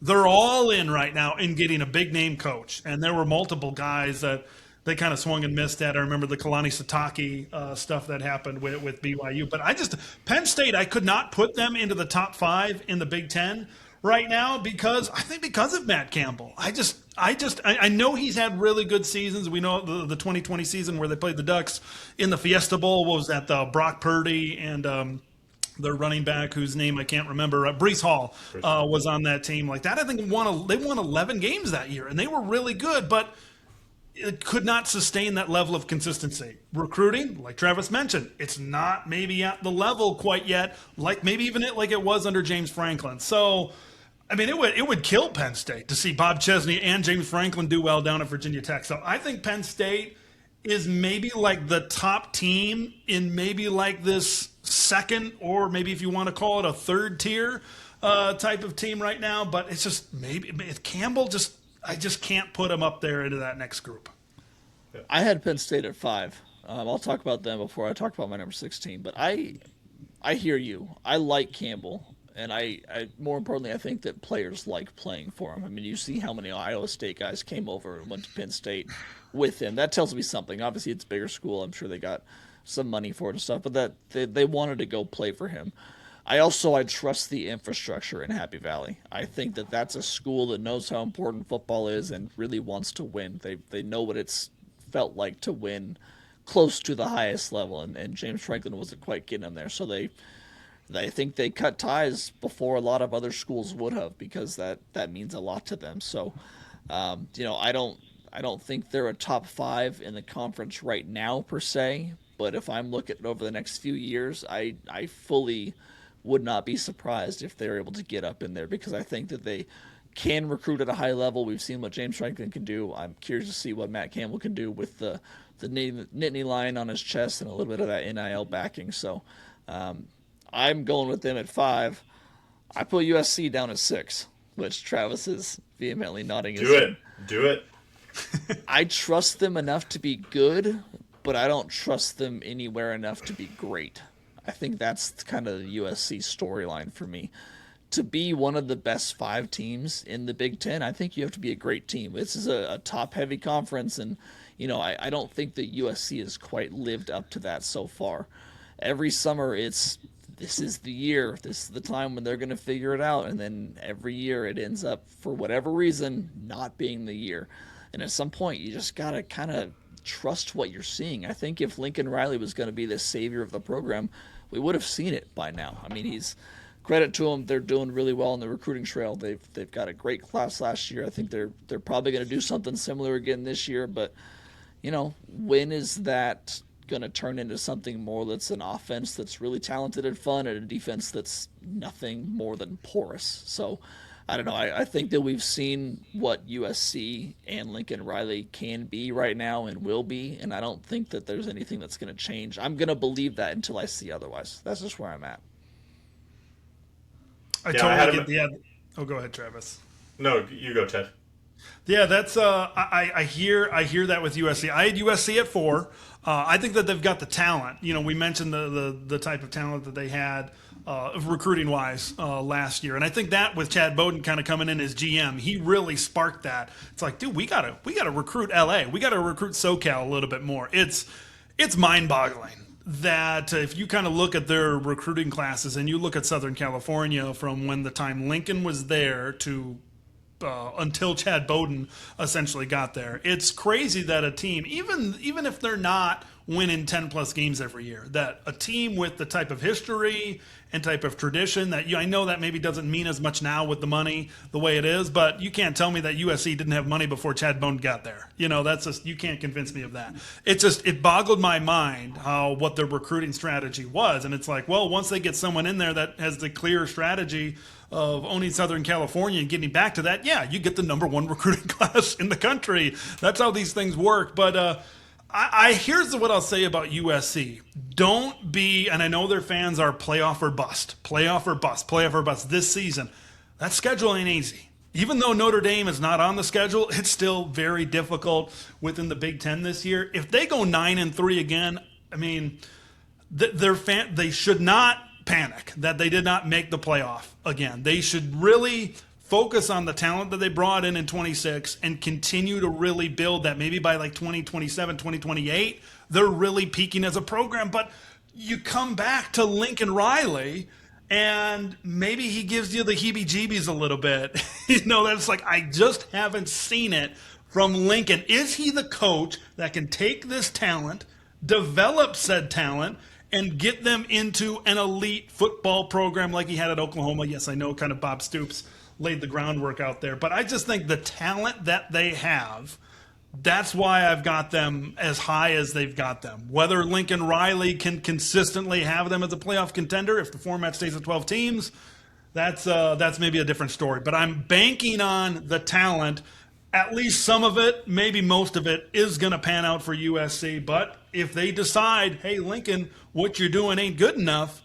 S6: They're all in right now in getting a big-name coach. And there were multiple guys that they kind of swung and missed at. I remember the Kalani Sitake stuff that happened with BYU. But Penn State, I could not put them into the top 5 in the Big Ten right now because of Matt Campbell. I know he's had really good seasons. We know the 2020 season where they played the Ducks in the Fiesta Bowl. What was that? Brock Purdy and their running back, whose name I can't remember, Breece Hall was on that team. Like that, I think they won 11 games that year, and they were really good, but it could not sustain that level of consistency. Recruiting, like Travis mentioned, it's not maybe at the level quite yet, like maybe even like it was under James Franklin. So, I mean, it would kill Penn State to see Bob Chesney and James Franklin do well down at Virginia Tech. So I think Penn State is maybe like the top team in maybe like this second, or maybe if you want to call it a third tier type of team right now. But it's just maybe Campbell I just can't put him up there into that next group.
S5: I had Penn State at 5. I'll talk about them before I talk about my number 16. But I hear you. I like Campbell. And I more importantly, I think that players like playing for him. I mean, you see how many Iowa State guys came over and went to Penn State with him. That tells me something. Obviously, it's a bigger school. I'm sure they got some money for it and stuff. But that they wanted to go play for him. I trust the infrastructure in Happy Valley. I think that that's a school that knows how important football is and really wants to win. They know what it's felt like to win close to the highest level, and James Franklin wasn't quite getting them there. So they think they cut ties before a lot of other schools would have, because that means a lot to them. So, I don't think they're a top 5 in the conference right now per se. But if I'm looking over the next few years, I fully would not be surprised if they're able to get up in there, because I think that they can recruit at a high level. We've seen what James Franklin can do. I'm curious to see what Matt Campbell can do with the Nittany lion on his chest and a little bit of that NIL backing. So I'm going with them at 5. I put USC down at 6, which Travis is vehemently nodding his head.
S7: Do it.
S5: I trust them enough to be good, but I don't trust them anywhere enough to be great. I think that's kind of the USC storyline for me. To be one of the best 5 teams in the Big Ten, I think you have to be a great team. This is a top-heavy conference, and I don't think that USC has quite lived up to that so far. Every summer, this is the year, this is the time when they're going to figure it out, and then every year it ends up, for whatever reason, not being the year. And at some point, you just got to kind of trust what you're seeing. I think if Lincoln Riley was going to be the savior of the program, we would have seen it by now. I mean, credit to them, they're doing really well on the recruiting trail. They've got a great class last year. I think they're probably going to do something similar again this year. But when is that going to turn into something more that's an offense that's really talented and fun, and a defense that's nothing more than porous? So I don't know. I think that we've seen what USC and Lincoln Riley can be right now and will be, and I don't think that there's anything that's going to change. I'm going to believe that until I see otherwise. That's just where I'm at.
S6: I totally get the. Oh, go ahead, Travis.
S7: No, you go, Ted.
S6: Yeah, that's I hear that with USC. I had USC at 4. I think that they've got the talent. We mentioned the type of talent that they had recruiting wise last year, and I think that with Chad Bowden kind of coming in as GM, he really sparked that. It's like, dude, we gotta recruit LA, we gotta recruit SoCal a little bit more. It's mind boggling that if you kind of look at their recruiting classes and you look at Southern California from when the time Lincoln was there to until Chad Bowden essentially got there. It's crazy that a team, even if they're not winning 10-plus games every year, that a team with the type of history and type of tradition that I know that maybe doesn't mean as much now with the money the way it is, but you can't tell me that USC didn't have money before Chad Bowden got there. That's just, you can't convince me of that. It boggled my mind what their recruiting strategy was, and it's like, well, once they get someone in there that has the clear strategy of owning Southern California and getting back to that, yeah, you get the number one recruiting class in the country. That's how these things work. But here's what I'll say about USC. Don't be, and I know their fans are playoff or bust this season. That schedule ain't easy. Even though Notre Dame is not on the schedule, it's still very difficult within the Big Ten this year. If they go 9-3 again, I mean, they should not panic that they did not make the playoff again. They should really focus on the talent that they brought in 26 and continue to really build that. Maybe by like 2027, 2028, they're really peaking as a program. But you come back to Lincoln Riley, and maybe he gives you the heebie-jeebies a little bit. That's like, I just haven't seen it from Lincoln. Is he the coach that can take this talent, develop said talent, and get them into an elite football program like he had at Oklahoma? Yes, I know kind of Bob Stoops laid the groundwork out there, but I just think the talent that they have, that's why I've got them as high as they've got them. Whether Lincoln Riley can consistently have them as a playoff contender, if the format stays at 12 teams, that's maybe a different story. But I'm banking on the talent. At least some of it, maybe most of it, is going to pan out for USC. But if they decide, hey, Lincoln, what you're doing ain't good enough,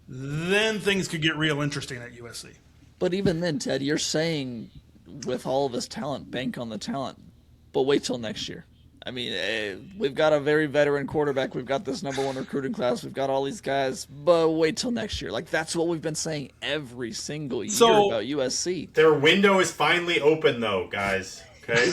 S6: then things could get real interesting at USC.
S5: But even then, Ted, you're saying with all of this talent, bank on the talent. But wait till next year. I mean, we've got a very veteran quarterback. We've got this number one recruiting class. We've got all these guys. But wait till next year. Like, that's what we've been saying every single year about USC.
S7: Their window is finally open, though, guys. Okay?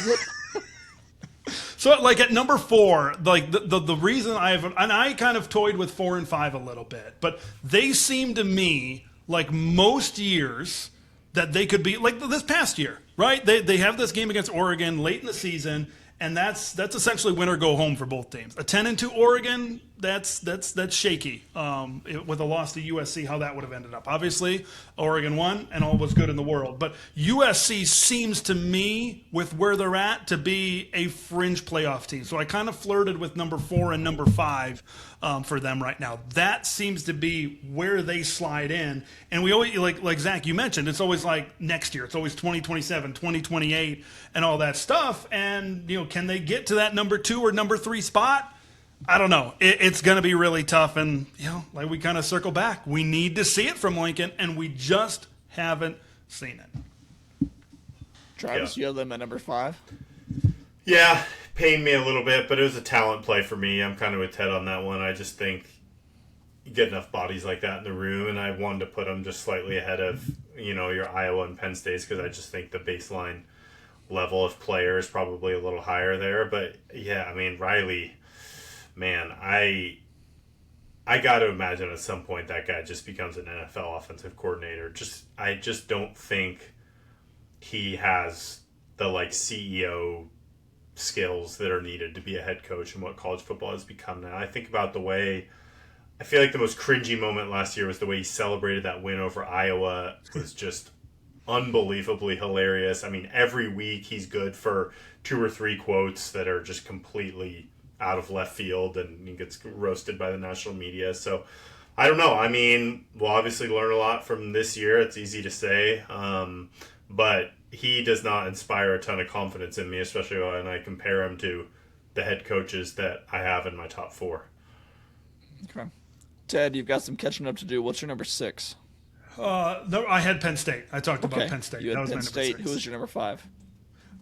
S6: So, like, at number 4, like, the reason I kind of toyed with 4 and 5 a little bit. But they seem to me, like most years, that they could be, like this past year, right? They have this game against Oregon late in the season, and that's essentially win or go home for both teams. A 10-2 Oregon, that's shaky. With a loss to USC, how that would have ended up. Obviously, Oregon won, and all was good in the world. But USC seems to me, with where they're at, to be a fringe playoff team. So I kind of flirted with number 4 and number 5 for them right now. That seems to be where they slide in. And we always, like Zach, you mentioned, it's always like next year. It's always 2027, 2028, and all that stuff. And, can they get to that number 2 or number 3 spot? I don't know. It's going to be really tough. And, like we kind of circle back. We need to see it from Lincoln, and we just haven't seen it.
S5: Travis, you have them at number 5?
S7: Yeah, pained me a little bit, but it was a talent play for me. I'm kind of with Ted on that one. I just think you get enough bodies like that in the room, and I wanted to put them just slightly ahead of, your Iowa and Penn States, because I just think the baseline level of player is probably a little higher there. But, yeah, I mean, Riley, man, I got to imagine at some point that guy just becomes an NFL offensive coordinator. I just don't think he has the, CEO skills that are needed to be a head coach and what college football has become now. I think about the way, I feel like the most cringy moment last year was the way he celebrated that win over Iowa. It was just unbelievably hilarious. I mean, every week he's good for 2 or 3 quotes that are just completely out of left field, and he gets roasted by the national media. So I don't know. I mean, we'll obviously learn a lot from this year. It's easy to say, but he does not inspire a ton of confidence in me, especially when I compare him to the head coaches that I have in my top 4.
S6: Okay.
S5: Ted, you've got some catching up to do. What's your number 6?
S6: No, I had Penn State. I talked about Penn State.
S5: You had
S6: that was
S5: Penn
S6: my
S5: State.
S6: number 6.
S5: Who was your number 5?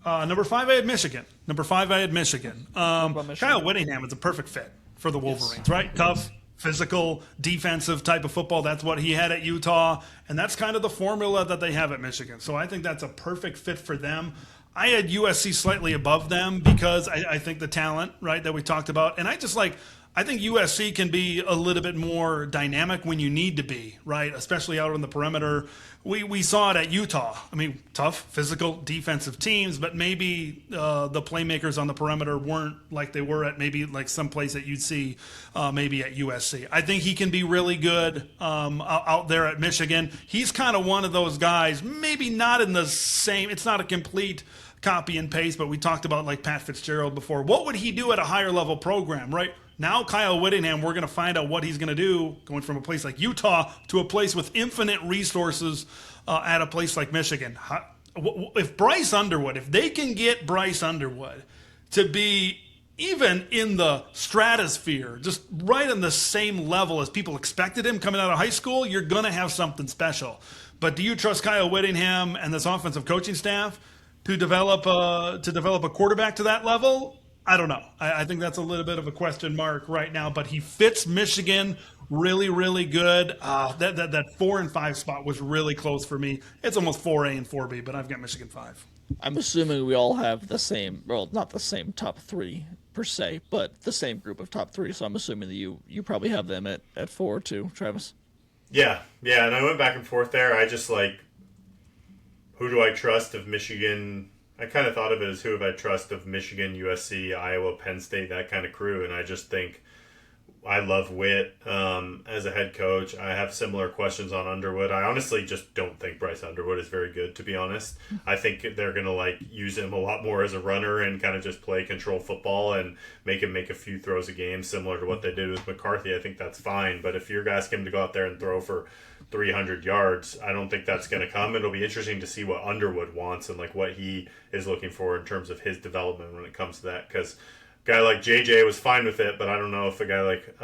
S6: Number 5, I had Michigan. Kyle Whittingham is a perfect fit for the Wolverines, right? Tough, physical, defensive type of football. That's what he had at Utah, and that's kind of the formula that they have at Michigan. So I think that's a perfect fit for them. I had USC slightly above them because I think the talent, right, that we talked about. And I think USC can be a little bit more dynamic when you need to be, right, especially out on the perimeter. We saw it at Utah. I mean, tough, physical, defensive teams, but maybe the playmakers on the perimeter weren't like they were at maybe like some place that you'd see maybe at USC. I think he can be really good out there at Michigan. He's kind of one of those guys, maybe not in the same – it's not a complete copy and paste, but we talked about like Pat Fitzgerald before. What would he do at a higher level program, right? Now Kyle Whittingham, we're going to find out what he's going to do going from a place like Utah to a place with infinite resources at a place like Michigan. If Bryce Underwood, if they can get Bryce Underwood to be even in the stratosphere, just right on the same level as people expected him coming out of high school, you're going to have something special. But do you trust Kyle Whittingham and this offensive coaching staff to develop a quarterback to that level? I don't know. I think that's a little bit of a question mark right now. But he fits Michigan really, really good. That 4 and 5 spot was really close for me. It's almost 4A and 4B, but I've got Michigan 5.
S5: I'm assuming we all have the same, well, not the same top 3 per se, but the same group of top 3. So I'm assuming that you probably have them at 4 too, Travis.
S7: Yeah, and I went back and forth there. I just who do I trust of Michigan? I kind of thought of it as who have I trust of Michigan, USC, Iowa, Penn State, that kind of crew. And I just think I love Witt as a head coach. I have similar questions on Underwood. I honestly just don't think Bryce Underwood is very good, to be honest. I think they're going to use him a lot more as a runner and kind of just play control football and make him make a few throws a game, similar to what they did with McCarthy. I think that's fine. But if you're asking him to go out there and throw for 300 yards, I don't think that's going to come. It'll be interesting to see what Underwood wants and what he is looking for in terms of his development when it comes to that, because a guy like JJ was fine with it, but I don't know if a guy like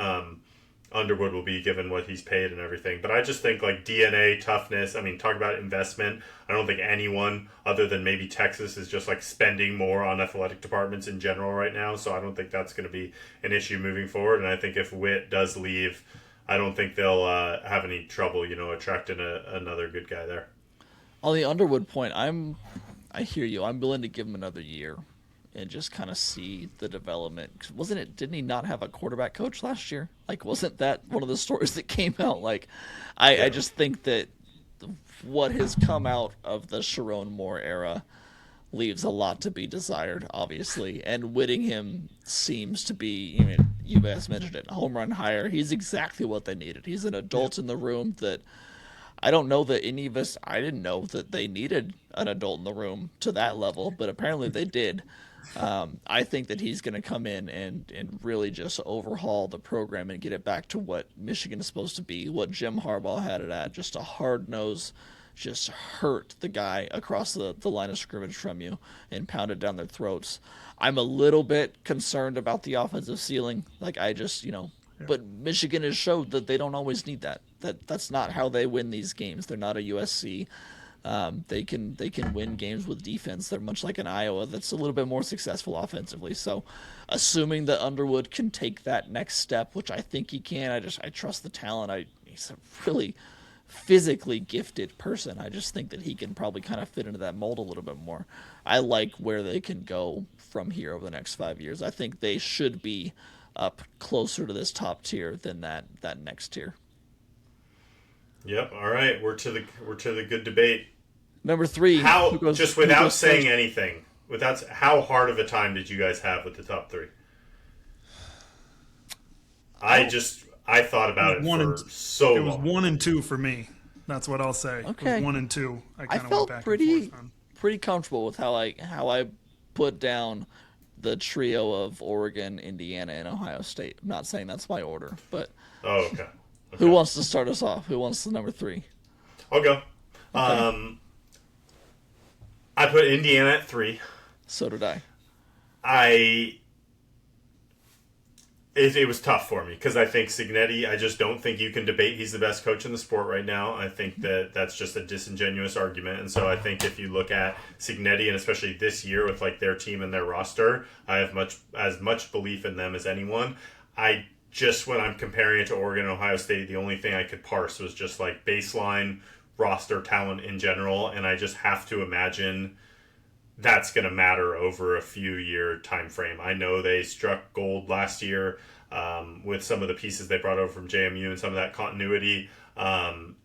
S7: Underwood will be, given what he's paid and everything. But I just think DNA, toughness, talk about investment. I don't think anyone other than maybe Texas is just spending more on athletic departments in general right now, so I don't think that's going to be an issue moving forward. And I think if Witt does leave, I don't think they'll have any trouble, attracting another good guy there.
S5: On the Underwood point, I hear you. I'm willing to give him another year and just kind of see the development. Didn't he not have a quarterback coach last year? Wasn't that one of the stories that came out? I just think that what has come out of the Sharon Moore era leaves a lot to be desired, obviously. And Whittingham seems to be, you guys mentioned it, home run hire. He's exactly what they needed. He's an adult in the room that I don't know that any of us, I didn't know that they needed an adult in the room to that level, but apparently they did. I think that he's going to come in and really just overhaul the program and get it back to what Michigan is supposed to be, what Jim Harbaugh had it at, just a hard-nosed, just hurt the guy across the line of scrimmage from you and pound it down their throats. I'm a little bit concerned about the offensive ceiling. But Michigan has showed that they don't always need that. That's not how they win these games. They're not a USC. They can win games with defense. They're much like an Iowa that's a little bit more successful offensively. So assuming that Underwood can take that next step, which I think he can, I trust the talent. He's a really physically gifted person. I just think that he can probably kind of fit into that mold a little bit more. I like where they can go from here over the next 5 years. I think they should be up closer to this top tier than that next tier.
S7: Yep. All right. We're to the good debate.
S5: Number 3.
S7: Just without saying anything, how hard of a time did you guys have with the top 3? I thought about it for so long.
S6: It was 1 and 2 for me. That's what I'll say.
S5: Okay.
S6: It was 1 and 2.
S5: I felt pretty comfortable with how I put down the trio of Oregon, Indiana, and Ohio State. I'm not saying that's my order, but
S7: okay.
S5: Who wants to start us off? Who wants the number 3?
S7: I'll go.
S5: Okay.
S7: I put Indiana at 3.
S5: So did I.
S7: It was tough for me because I think Cignetti, I just don't think you can debate he's the best coach in the sport right now. I think that's just a disingenuous argument. And so I think if you look at Cignetti, and especially this year with their team and their roster, I have as much belief in them as anyone. When I'm comparing it to Oregon and Ohio State, the only thing I could parse was just baseline roster talent in general. And I just have to imagine that's going to matter over a few year time frame. I know they struck gold last year with some of the pieces they brought over from JMU and some of that continuity. And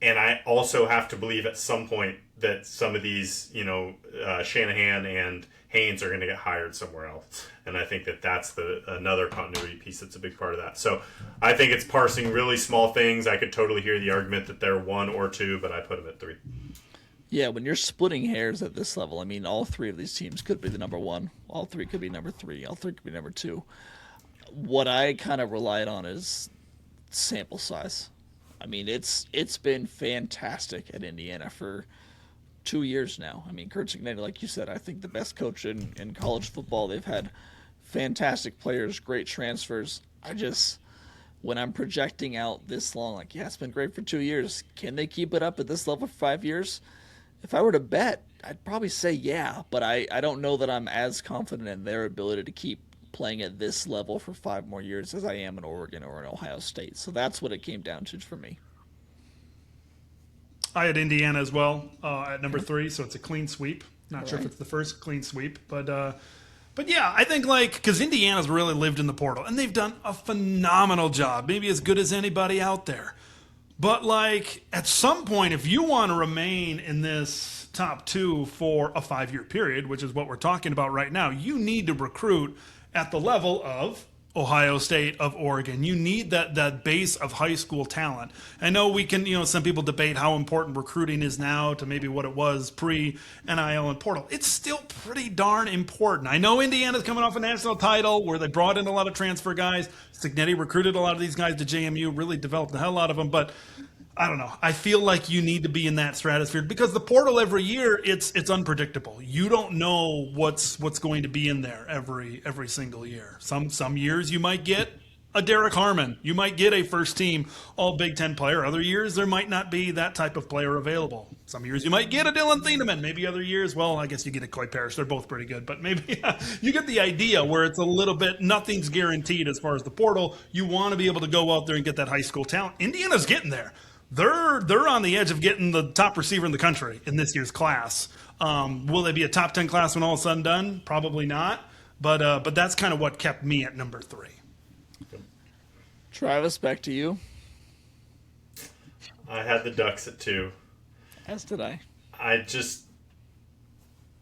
S7: I also have to believe at some point that some of these, Shanahan and Haynes are going to get hired somewhere else. And I think that's another continuity piece that's a big part of that. So I think it's parsing really small things. I could totally hear the argument that they're 1 or 2, but I put them at 3.
S5: Yeah, when you're splitting hairs at this level, all 3 of these teams could be the number 1. All 3 could be number 3. All 3 could be number 2. what I kind of relied on is sample size. I mean, it's been fantastic at Indiana for 2 years now. I mean, Kurt Cignetti, like you said, I think the best coach in college football. They've had fantastic players, great transfers. When I'm projecting out this long, like, yeah, it's been great for 2 years. Can they keep it up at this level for 5 years? If I were to bet, I'd probably say yeah, but I don't know that I'm as confident in their ability to keep playing at this level for 5 more years as I am in Oregon or in Ohio State. So that's what it came down to for me.
S6: I had Indiana as well at number 3, so it's a clean sweep. Not sure if
S5: Right.
S6: it's the first clean sweep, but yeah, I think because Indiana's really lived in the portal, and they've done a phenomenal job, maybe as good as anybody out there. But at some point, if you want to remain in this top 2 for a 5-year period, which is what we're talking about right now, you need to recruit at the level of Ohio State, of Oregon. You need that base of high school talent. I know we can, some people debate how important recruiting is now to maybe what it was pre-NIL and portal. It's still pretty darn important. I know Indiana's coming off a national title where they brought in a lot of transfer guys. Cignetti recruited a lot of these guys to JMU, really developed the hell out of them, but I don't know. I feel like you need to be in that stratosphere because the portal every year it's unpredictable. You don't know what's going to be in there every single year. Some years you might get a Derek Harmon. You might get a first team all Big Ten player. Other years there might not be that type of player available. Some years you might get a Dylan Thieneman. Maybe other years, well, I guess you get a Coy Parrish. They're both pretty good, but maybe you get the idea where it's a little bit nothing's guaranteed as far as the portal. You want to be able to go out there and get that high school talent. Indiana's getting there. They're on the edge of getting the top receiver in the country in this year's class. Will they be a top 10 class when all is said and done? Probably not. But that's kind of what kept me at number 3.
S5: Travis, back to you.
S7: I had the Ducks at 2.
S5: As did I.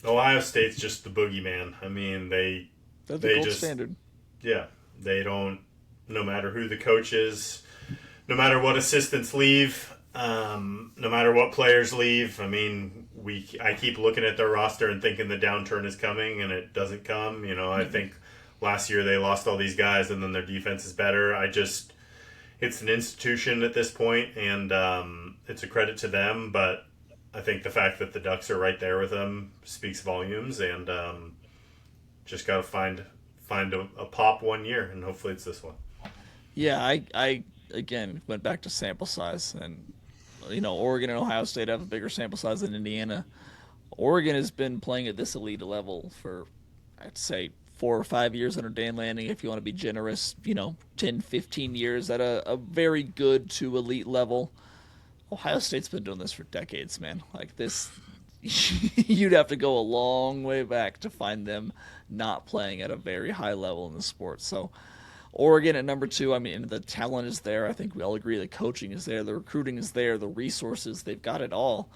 S7: Ohio State's just the boogeyman. I mean,
S5: They're the
S7: they
S5: gold
S7: just,
S5: standard.
S7: yeah, they don't, no matter who the coach is, no matter what assistants leave, no matter what players leave. I mean, I keep looking at their roster and thinking the downturn is coming, and it doesn't come. I think last year they lost all these guys, and then their defense is better. It's an institution at this point, and it's a credit to them. But I think the fact that the Ducks are right there with them speaks volumes, and just got to find a pop one year, and hopefully it's this one.
S5: Yeah, I again went back to sample size, and Oregon and Ohio State have a bigger sample size than Indiana. Oregon has been playing at this elite level for, I'd say, 4 or 5 years under Dan Lanning, if you want to be generous, 10, 15 years at a very good to elite level. Ohio State's been doing this for decades, man. Like this, you'd have to go a long way back to find them not playing at a very high level in the sport. So Oregon at number 2, I mean, the talent is there. I think we all agree the coaching is there, the recruiting is there, the resources, they've got it all.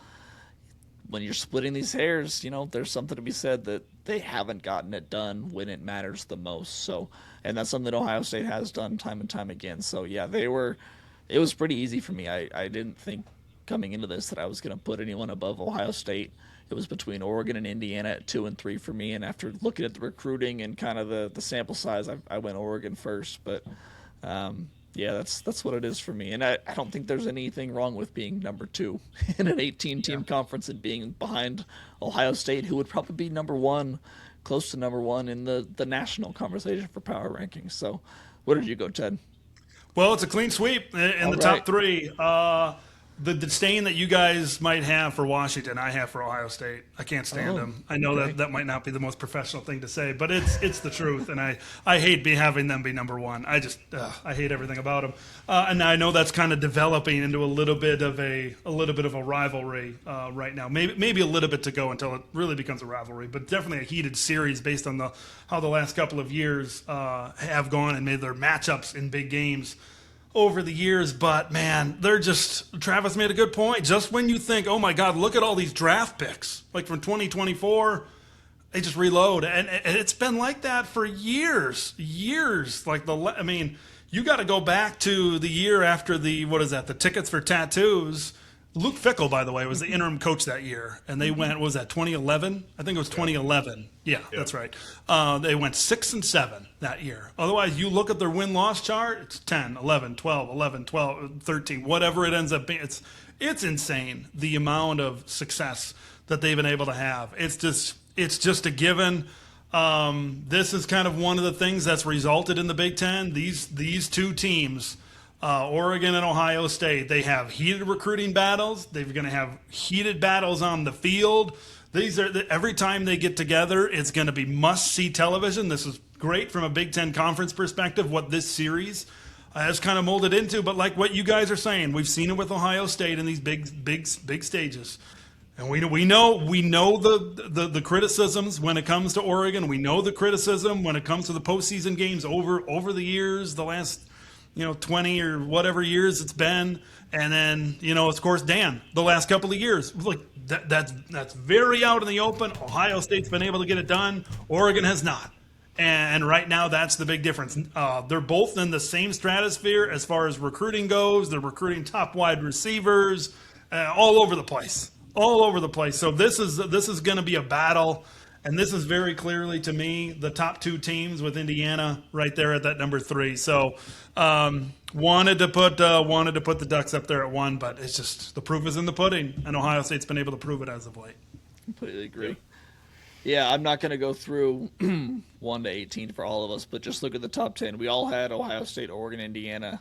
S5: When you're splitting these hairs, there's something to be said that they haven't gotten it done when it matters the most. So, and that's something that Ohio State has done time and time again. So, yeah, it was pretty easy for me. I didn't think coming into this that I was going to put anyone above Ohio State. It was between Oregon and Indiana at 2 and 3 for me. And after looking at the recruiting and kind of the sample size, I went Oregon first. But, yeah, that's what it is for me. And I don't think there's anything wrong with being number 2 in an 18-team conference and being behind Ohio State, who would probably be number 1, close to number 1 in the national conversation for power rankings. So where did you go, Ted?
S6: Well, it's a clean sweep in the top 3. The disdain that you guys might have for Washington, I have for Ohio State. I can't stand them. I know that might not be the most professional thing to say, but it's the truth, and I hate having them be number 1. I hate everything about them, and I know that's kind of developing into a little bit of a rivalry right now. Maybe a little bit to go until it really becomes a rivalry, but definitely a heated series based on how the last couple of years have gone and made their matchups in big games over the years. But man, Travis made a good point. Just when you think, oh my God, look at all these draft picks, like from 2024, they just reload. And it's been like that for years. Like you got to go back to the year after the tickets for tattoos. Luke Fickell, by the way, was the interim coach that year, and they went, what was that, 2011? I think it was 2011. Yeah, that's right. They went 6-7 that year. Otherwise, you look at their win-loss chart, it's 10, 11, 12, 11, 12, 13, whatever it ends up being. It's insane, the amount of success that they've been able to have. It's just a given. This is kind of one of the things that's resulted in the Big Ten. These two teams, Oregon and Ohio State, they have heated recruiting battles. They're going to have heated battles on the field. Every time they get together, it's going to be must-see television. This is great from a Big Ten conference perspective, what this series has kind of molded into. But like what you guys are saying, we've seen it with Ohio State in these big stages. And we know the criticisms when it comes to Oregon. We know the criticism when it comes to the postseason games over the years, the last 20 or whatever years it's been. And then, of course, Dan, the last couple of years. Like that's very out in the open. Ohio State's been able to get it done. Oregon has not. And right now, that's the big difference. They're both in the same stratosphere as far as recruiting goes. They're recruiting top wide receivers all over the place. All over the place. So this is going to be a battle. And this is very clearly, to me, the top two teams with Indiana right there at that number 3. So wanted to put the Ducks up there at 1, but it's just the proof is in the pudding, and Ohio State's been able to prove it as of late.
S5: Completely agree. Yeah, I'm not going to go through 1 to 18 for all of us, but just look at the top 10. We all had Ohio State, Oregon, Indiana.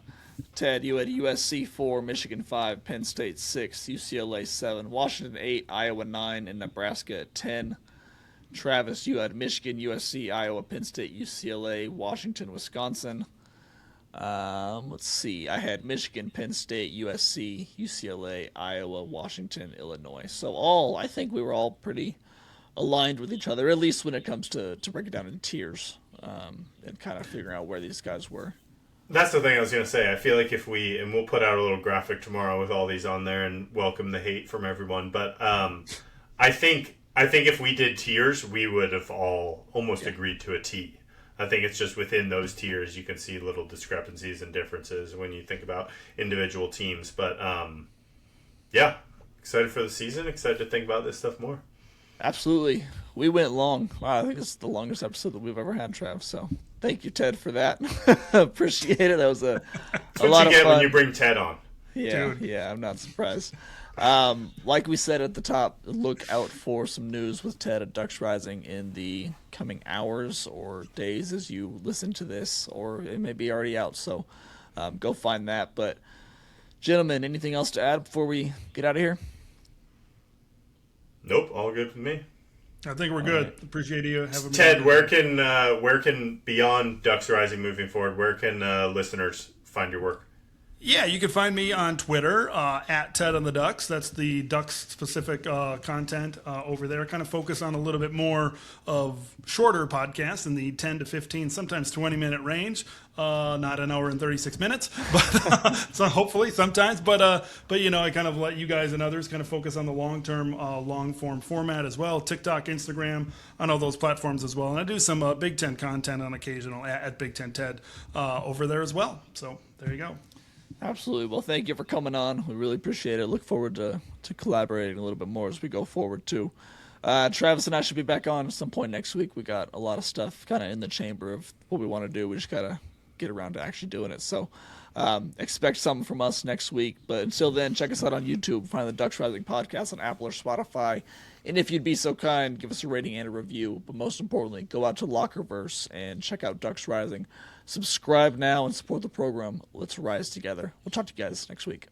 S5: Ted, you had USC 4, Michigan 5, Penn State 6, UCLA 7, Washington 8, Iowa 9, and Nebraska at 10. Travis, you had Michigan, USC, Iowa, Penn State, UCLA, Washington, Wisconsin. Let's see. I had Michigan, Penn State, USC, UCLA, Iowa, Washington, Illinois. So I think we were all pretty aligned with each other, at least when it comes to break it down in tiers and kind of figuring out where these guys were.
S7: That's the thing I was going to say. I feel like and we'll put out a little graphic tomorrow with all these on there and welcome the hate from everyone. But I think if we did tiers, we would have all almost agreed to a T. I think it's just within those tiers you can see little discrepancies and differences when you think about individual teams. But yeah, excited for the season. Excited to think about this stuff more.
S5: Absolutely. We went long. Wow, I think this is the longest episode that we've ever had, Trav. So thank you, Ted, for that. Appreciate it. That was a lot of fun.
S7: That's what you get when you bring Ted on.
S5: Yeah, Dude. Yeah, I'm not surprised. Like we said at the top, look out for some news with Ted at Ducks Rising in the coming hours or days as you listen to this, or it may be already out. So go find that. But, gentlemen, anything else to add before we get out of here?
S7: Nope, all good with me.
S6: I think we're good. Right. Appreciate you having me.
S7: Ted, where can beyond Ducks Rising moving forward, where can listeners find your work?
S6: Yeah, you can find me on Twitter at Ted on the Ducks. That's the Ducks-specific content over there. Kind of focus on a little bit more of shorter podcasts in the 10 to 15, sometimes 20-minute range. Not an hour and 36 minutes, but so hopefully sometimes. But I kind of let you guys and others kind of focus on the long-term, long-form format as well. TikTok, Instagram, on all those platforms as well. And I do some Big Ten content on occasional at Big Ten Ted over there as well. So there you go.
S5: Absolutely. Well, thank you for coming on. We really appreciate it. Look forward to collaborating a little bit more as we go forward, too. Travis and I should be back on at some point next week. We got a lot of stuff kind of in the chamber of what we want to do. We just got to get around to actually doing it. So expect something from us next week. But until then, check us out on YouTube. Find the Ducks Rising podcast on Apple or Spotify. And if you'd be so kind, give us a rating and a review. But most importantly, go out to Lockerverse and check out Ducks Rising. Subscribe now and support the program. Let's rise together. We'll talk to you guys next week.